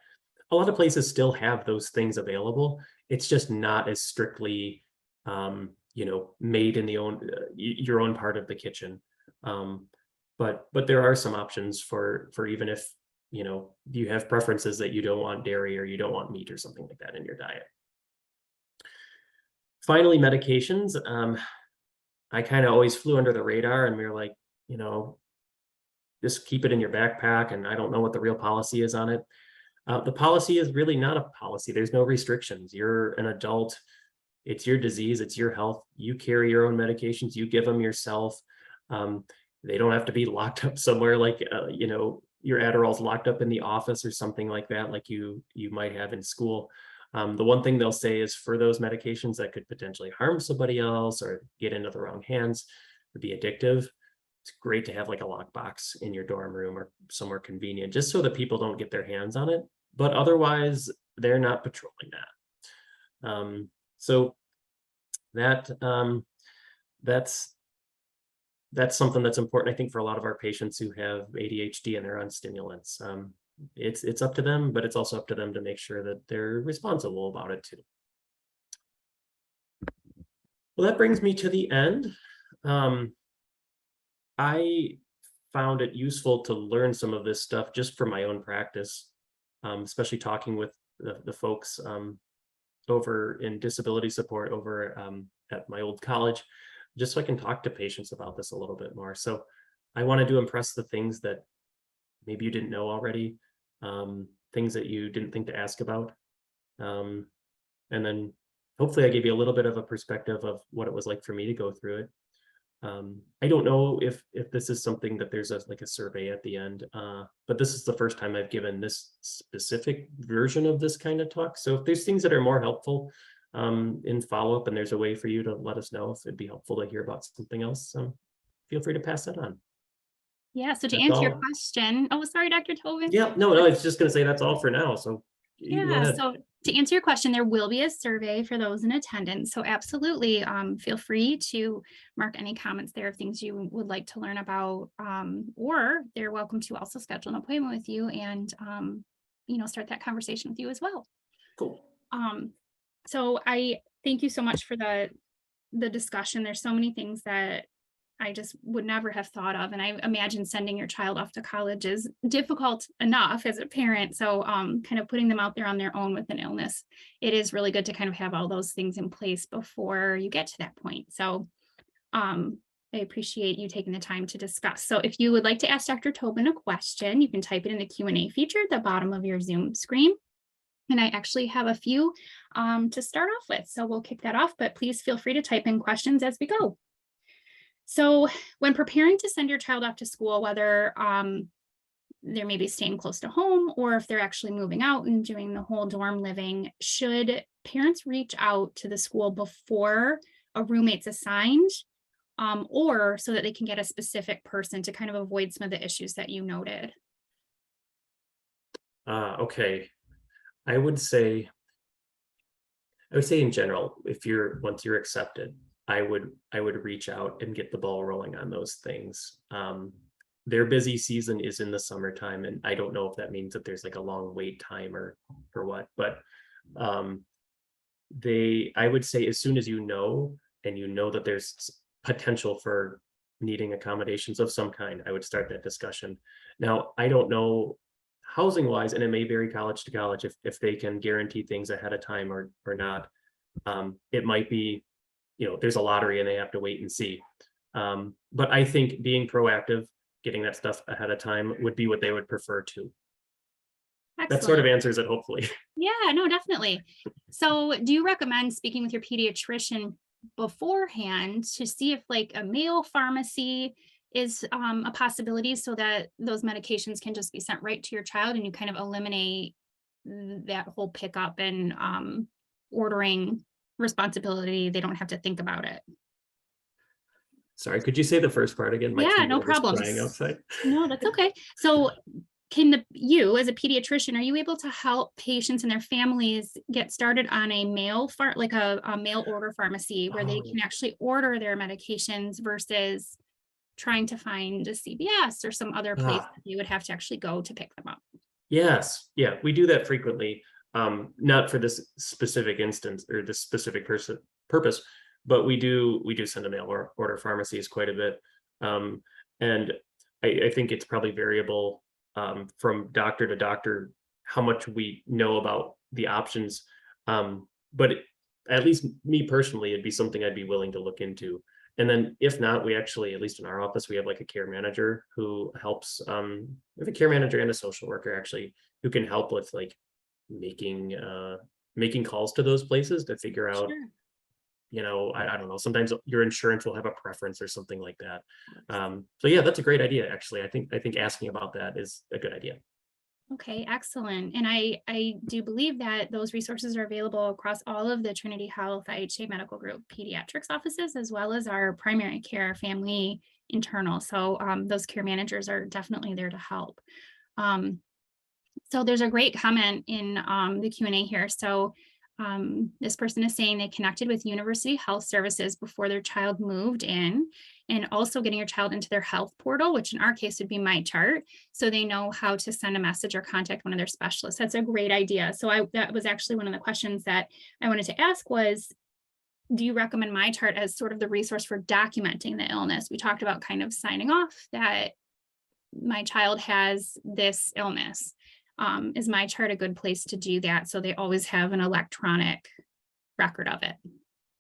S2: a lot of places still have those things available. It's just not as strictly, made in your own part of the kitchen. But there are some options for even if, you have preferences that you don't want dairy or you don't want meat or something like that in your diet. Finally, medications. I kind of always flew under the radar, and we were like, just keep it in your backpack, and I don't know what the real policy is on it. The policy is really not a policy. There's no restrictions. You're an adult. It's your disease. It's your health. You carry your own medications. You give them yourself. They don't have to be locked up somewhere like, your Adderall's locked up in the office or something like that, like you might have in school. The one thing they'll say is for those medications that could potentially harm somebody else or get into the wrong hands or be addictive, it's great to have like a lockbox in your dorm room or somewhere convenient, just so that people don't get their hands on it. But otherwise, they're not patrolling that. So that's something that's important, I think, for a lot of our patients who have ADHD and they're on stimulants. It's up to them, but it's also up to them to make sure that they're responsible about it too. Well, that brings me to the end. I found it useful to learn some of this stuff just for my own practice, especially talking with the folks over in disability support over at my old college, just so I can talk to patients about this a little bit more. So I wanted to impress the things that maybe you didn't know already, things that you didn't think to ask about. And then hopefully I gave you a little bit of a perspective of what it was like for me to go through it. I don't know if this is something that there's a survey at the end, but this is the first time I've given this specific version of this kind of talk. So if there's things that are more helpful in follow-up and there's a way for you to let us know if it'd be helpful to hear about something else, feel free to pass that on.
S1: Yeah, so to
S2: That's
S1: answer your
S2: all.
S1: question, oh, sorry, Dr. Tobin.
S2: Yeah, no, I was just going to say that's all for now. So you can go
S1: Yeah,
S2: ahead.
S1: so to answer your question, there will be a survey for those in attendance. So absolutely, feel free to mark any comments there of things you would like to learn about, or they're welcome to also schedule an appointment with you and, start that conversation with you as well.
S2: Cool.
S1: So I thank you so much for the discussion. There's so many things that I just would never have thought of. And I imagine sending your child off to college is difficult enough as a parent. So kind of putting them out there on their own with an illness, it is really good to kind of have all those things in place before you get to that point. So I appreciate you taking the time to discuss. So if you would like to ask Dr. Tobin a question, you can type it in the Q&A feature at the bottom of your Zoom screen. And I actually have a few to start off with. So we'll kick that off, but please feel free to type in questions as we go. So when preparing to send your child off to school, whether they're maybe staying close to home or if they're actually moving out and doing the whole dorm living, should parents reach out to the school before a roommate's assigned or so that they can get a specific person to kind of avoid some of the issues that you noted?
S2: Okay. I would say, in general, once you're accepted, I would reach out and get the ball rolling on those things. Their busy season is in the summertime, and I don't know if that means that there's like a long wait time or what, but um, I would say as soon as and you know that there's potential for needing accommodations of some kind, I would start that discussion. Now, I don't know housing wise, and it may vary college to college if they can guarantee things ahead of time or not. It might be, there's a lottery and they have to wait and see. But I think being proactive, getting that stuff ahead of time would be what they would prefer to. That sort
S1: Excellent.
S2: of answers it, hopefully.
S1: Yeah, no, definitely. So do you recommend speaking with your pediatrician beforehand to see if like a mail pharmacy is a possibility so that those medications can just be sent right to your child and you kind of eliminate that whole pickup and ordering responsibility? They don't have to think about it.
S2: Sorry, could you say the first part again? My
S1: Yeah, no
S2: keyboard is
S1: problem.
S2: crying outside.
S1: No, that's okay. So can you as a pediatrician, are you able to help patients and their families get started on a like a mail order pharmacy where they
S2: Oh,
S1: can actually order their medications versus trying to find a CVS or some other place
S2: ah,
S1: that you would have to actually go to pick them up?
S2: yes. Yeah, we do that frequently. Not for this specific instance or this specific purpose, but we do send a order pharmacies quite a bit. Um, and I think it's probably variable from doctor to doctor how much we know about the options. But at least me personally, it'd be something I'd be willing to look into. And then if not, we actually, at least in our office, we have like a care manager who helps. We have a care manager and a social worker actually who can help with like making making calls to those places to figure out,
S1: Sure.
S2: I don't know, sometimes your insurance will have a preference or something like that. So yeah, that's a great idea actually. I think asking about that is a good idea.
S1: Okay, excellent. And I do believe that those resources are available across all of the Trinity Health IHA Medical Group pediatrics offices, as well as our primary care family internal. So those care managers are definitely there to help. Um, so there's a great comment in the Q&A here. So this person is saying they connected with University Health Services before their child moved in, and also getting your child into their health portal, which in our case would be My Chart, so they know how to send a message or contact one of their specialists. That's a great idea. So that was actually one of the questions that I wanted to ask was, do you recommend My Chart as sort of the resource for documenting the illness? We talked about kind of signing off that my child has this illness. Is My Chart a good place to do that so they always have an electronic record of it?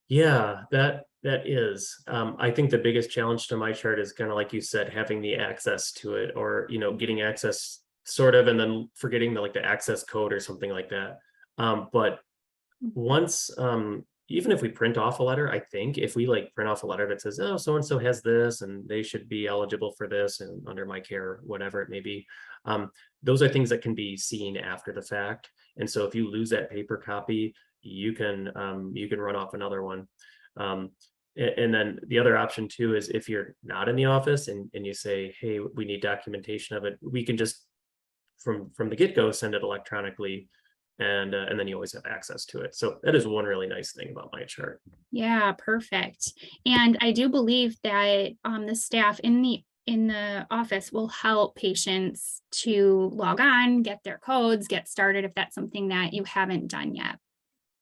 S2: Yeah, that is. I think the biggest challenge to my chart is kind of like you said, having the access to it, or getting access sort of, and then forgetting the access code or something like that. But once, even if we print off a letter, I think if we print off a letter that says, oh, so and so has this and they should be eligible for this and under my care, whatever it may be, those are things that can be seen after the fact. And so if you lose that paper copy, you can run off another one. And then the other option too is if you're not in the office and you say, hey, we need documentation of it, we can just from the get-go send it electronically, and then you always have access to it. So that is one really nice thing about my chart.
S1: Yeah, perfect. And I do believe that the staff in the office will help patients to log on, get their codes, get started if that's something that you haven't done yet.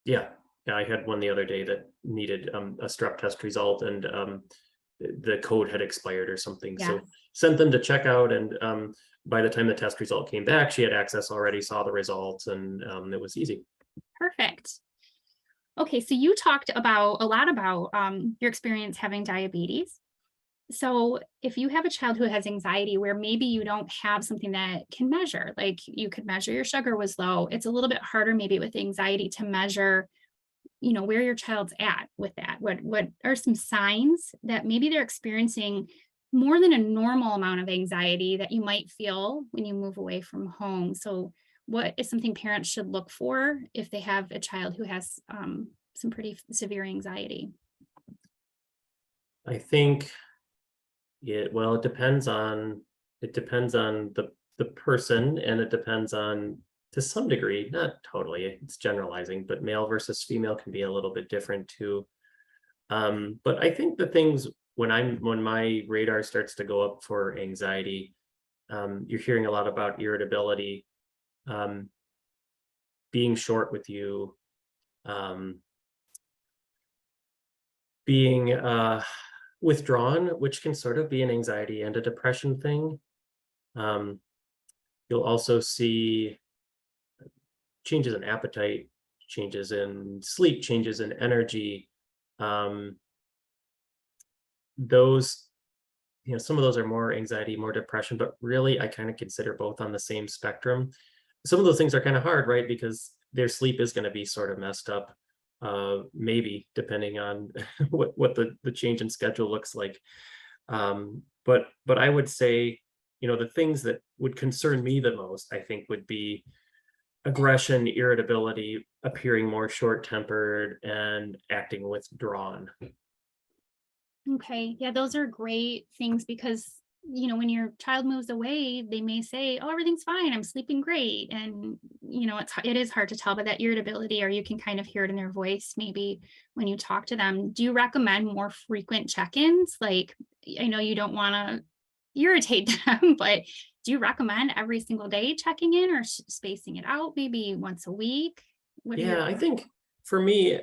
S2: Yeah, I had one the other day that needed a strep test result, and the code had expired or something.
S1: Yeah,
S2: So sent them to check out, and by the time the test result came back, she had access already, saw the results, and it was easy.
S1: perfect. Okay, so you talked about a lot about your experience having diabetes. So if you have a child who has anxiety where maybe you don't have something that can measure, like you could measure your sugar was low, it's a little bit harder maybe with anxiety to measure, where your child's at with that. What are some signs that maybe they're experiencing more than a normal amount of anxiety that you might feel when you move away from home? So what is something parents should look for if they have a child who has some pretty severe anxiety?
S2: I think it depends on the person, and it depends on, to some degree, not totally, it's generalizing, but male versus female can be a little bit different too. But I think the things when my radar starts to go up for anxiety, you're hearing a lot about irritability, um, being short with you, um, being withdrawn, which can sort of be an anxiety and a depression thing. Um, you'll also see changes in appetite, changes in sleep, changes in energy. Um, those, some of those are more anxiety, more depression, but really I kind of consider both on the same spectrum. Some of those things are kind of hard, right? Because their sleep is going to be sort of messed up, maybe depending on what the change in schedule looks like. But I would say, the things that would concern me the most, I think, would be aggression, irritability, appearing more short-tempered, and acting withdrawn.
S1: Okay, yeah, those are great things because, when your child moves away, they may say, "Oh, everything's fine. I'm sleeping great." And, it is hard to tell by that irritability, or you can kind of hear it in their voice maybe when you talk to them. Do you recommend more frequent check-ins? Like, I know you don't want to irritate them, but do you recommend every single day checking in, or spacing it out maybe once a week? What are your
S2: Yeah, I think for me,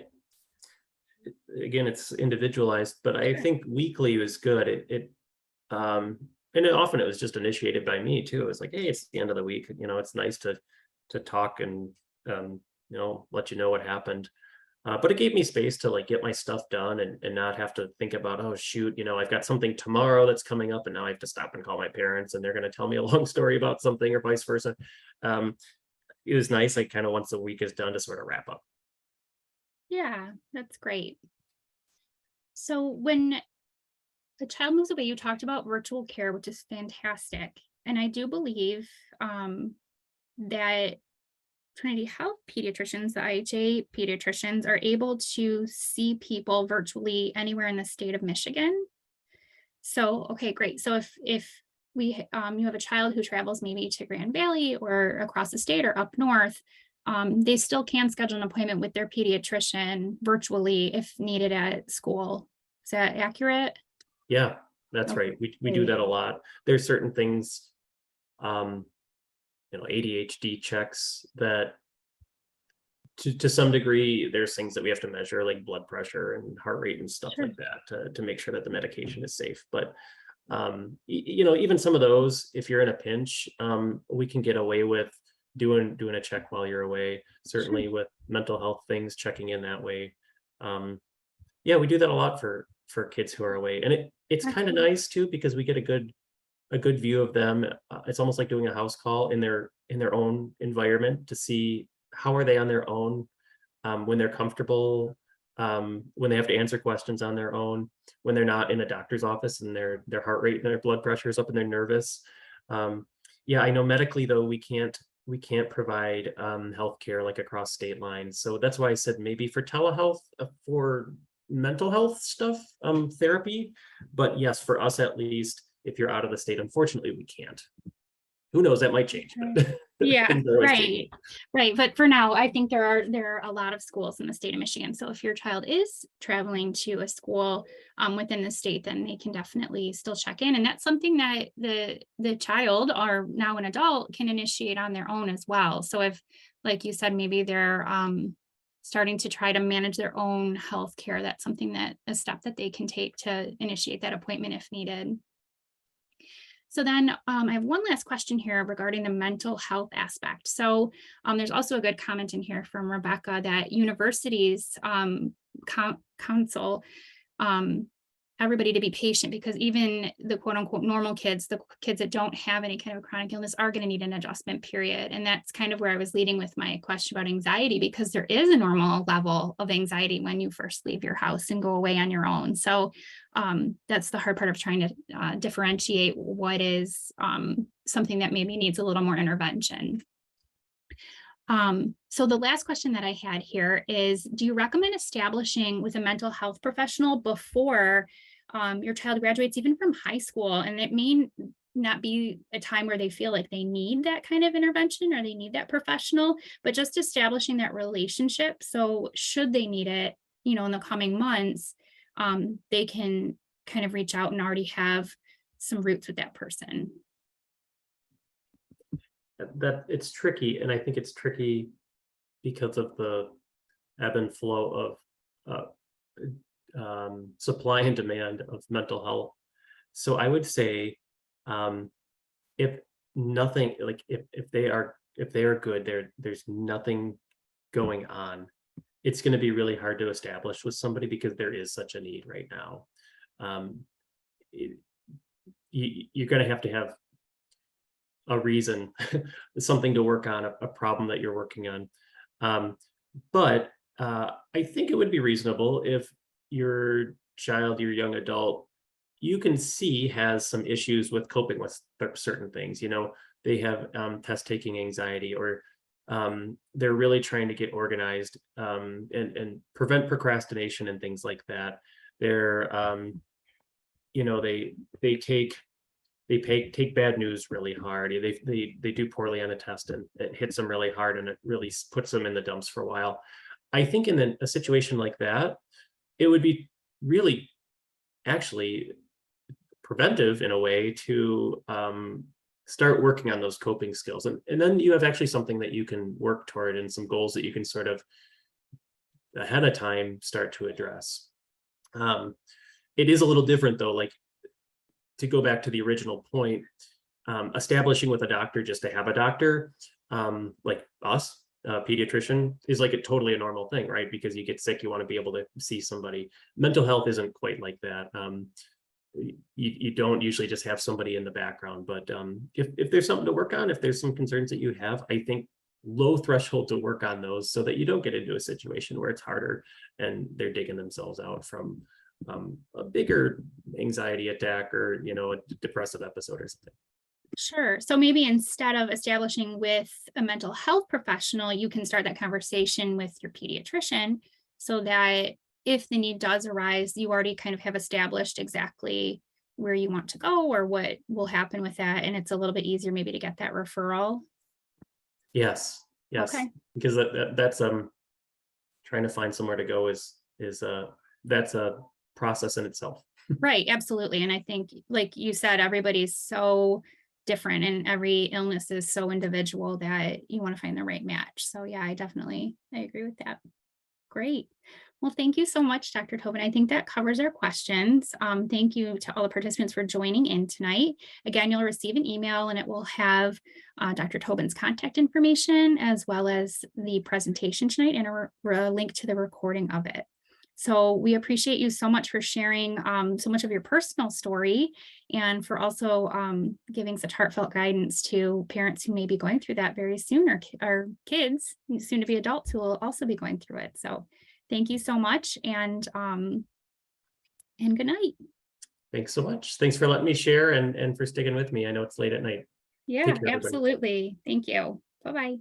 S2: again, it's individualized, but I
S1: Sure.
S2: think weekly was good. Um, often it was just initiated by me too. It was like, hey, it's the end of the week. It's nice to talk and let you know what happened. But it gave me space to like get my stuff done and not have to think about, oh shoot, I've got something tomorrow that's coming up, and now I have to stop and call my parents, and they're going to tell me a long story about something, or vice versa. Um, it was nice, like, kind of once a week is done, to sort of wrap up.
S1: Yeah, that's great. So when the child moves away, you talked about virtual care, which is fantastic. And I do believe that Trinity Health pediatricians, the IHA pediatricians, are able to see people virtually anywhere in the state of Michigan. So, okay, great. So if you have a child who travels maybe to Grand Valley or across the state or up north, they still can schedule an appointment with their pediatrician virtually if needed at school. Is that accurate?
S2: Yeah, that's
S1: Okay,
S2: right. We do
S1: great.
S2: that a lot. There's certain things, um, ADHD checks that, to some degree, there's things that we have to measure, like blood pressure and heart rate and stuff
S1: Sure.
S2: like that, to make sure that the medication is safe. But even some of those, if you're in a pinch, we can get away with doing a check while you're away.
S1: Sure.
S2: Certainly with mental health things, checking in that way. Yeah, we do that a lot for kids who are away, and it's kind of
S1: Excellent.
S2: nice too, because we get a good view of them. It's almost like doing a house call in their own environment, to see how are they on their own, when they're comfortable, when they have to answer questions on their own, when they're not in a doctor's office and their heart rate and their blood pressure is up and they're nervous. Um, yeah, I know medically though, we can't provide healthcare like across state lines. So that's why I said maybe for telehealth, for mental health stuff, therapy. But yes, for us at least, if you're out of the state, unfortunately, we can't. Who knows? That might change,
S1: Sure.
S2: but
S1: Yeah,
S2: things are always changing.
S1: right. Right. But for now, I think there are a lot of schools in the state of Michigan. So if your child is traveling to a school within the state, then they can definitely still check in. And that's something that the child, or now an adult, can initiate on their own as well. So if, like you said, maybe they're starting to try to manage their own health care, that's something that a step that they can take to initiate that appointment if needed. So then I have one last question here regarding the mental health aspect. So there's also a good comment in here from Rebecca that universities counsel um, everybody to be patient, because even the quote unquote normal kids, the kids that don't have any kind of chronic illness, are going to need an adjustment period. And that's kind of where I was leading with my question about anxiety, because there is a normal level of anxiety when you first leave your house and go away on your own. So that's the hard part of trying to differentiate what is something that maybe needs a little more intervention. So the last question that I had here is, do you recommend establishing with a mental health professional before your child graduates even from high school, and it may not be a time where they feel like they need that kind of intervention or they need that professional, but just establishing that relationship. So should they need it, in the coming months, they can kind of reach out and already have some roots with that person.
S2: That it's tricky, and I think it's tricky because of the ebb and flow of supply and demand of mental health. So I would say, if nothing, like if they are good, there's nothing going on, it's going to be really hard to establish with somebody because there is such a need right now. You're going to have a reason, something to work on, a problem that you're working on. But I think it would be reasonable if your child, your young adult, you can see has some issues with coping with certain things. They have test taking anxiety, or they're really trying to get organized and prevent procrastination and things like that. They're they take bad news really hard. They do poorly on a test and it hits them really hard and it really puts them in the dumps for a while. I think in a situation like that, it would be really actually preventive in a way to start working on those coping skills. And then you have actually something that you can work toward and some goals that you can sort of ahead of time start to address. It is a little different though, like to go back to the original point, establishing with a doctor just to have a doctor, like us, pediatrician, is like totally a normal thing, right? Because you get sick, you want to be able to see somebody. Mental health isn't quite like that. You don't usually just have somebody in the background, but if there's something to work on, if there's some concerns that you have, I think low threshold to work on those so that you don't get into a situation where it's harder and they're digging themselves out from a bigger anxiety attack or a depressive episode or something.
S1: Sure. So maybe instead of establishing with a mental health professional, you can start that conversation with your pediatrician so that if the need does arise, you already kind of have established exactly where you want to go or what will happen with that. And it's a little bit easier maybe to get that referral.
S2: Yes.
S1: Okay.
S2: Because that's trying to find somewhere to go is that's a process in itself.
S1: Right. Absolutely. And I think, like you said, everybody's so different and every illness is so individual that you want to find the right match. So yeah, I agree with that. Great. Well, thank you so much, Dr. Tobin. I think that covers our questions. Thank you to all the participants for joining in tonight. Again, you'll receive an email and it will have Dr. Tobin's contact information as well as the presentation tonight and a link to the recording of it. So we appreciate you so much for sharing so much of your personal story and for also giving such heartfelt guidance to parents who may be going through that very soon, or kids, soon to be adults who will also be going through it. So thank you so much and good night.
S2: Thanks so much. Thanks for letting me share and for sticking with me. I know it's late at night.
S1: Yeah, absolutely. Thank you. Bye-bye.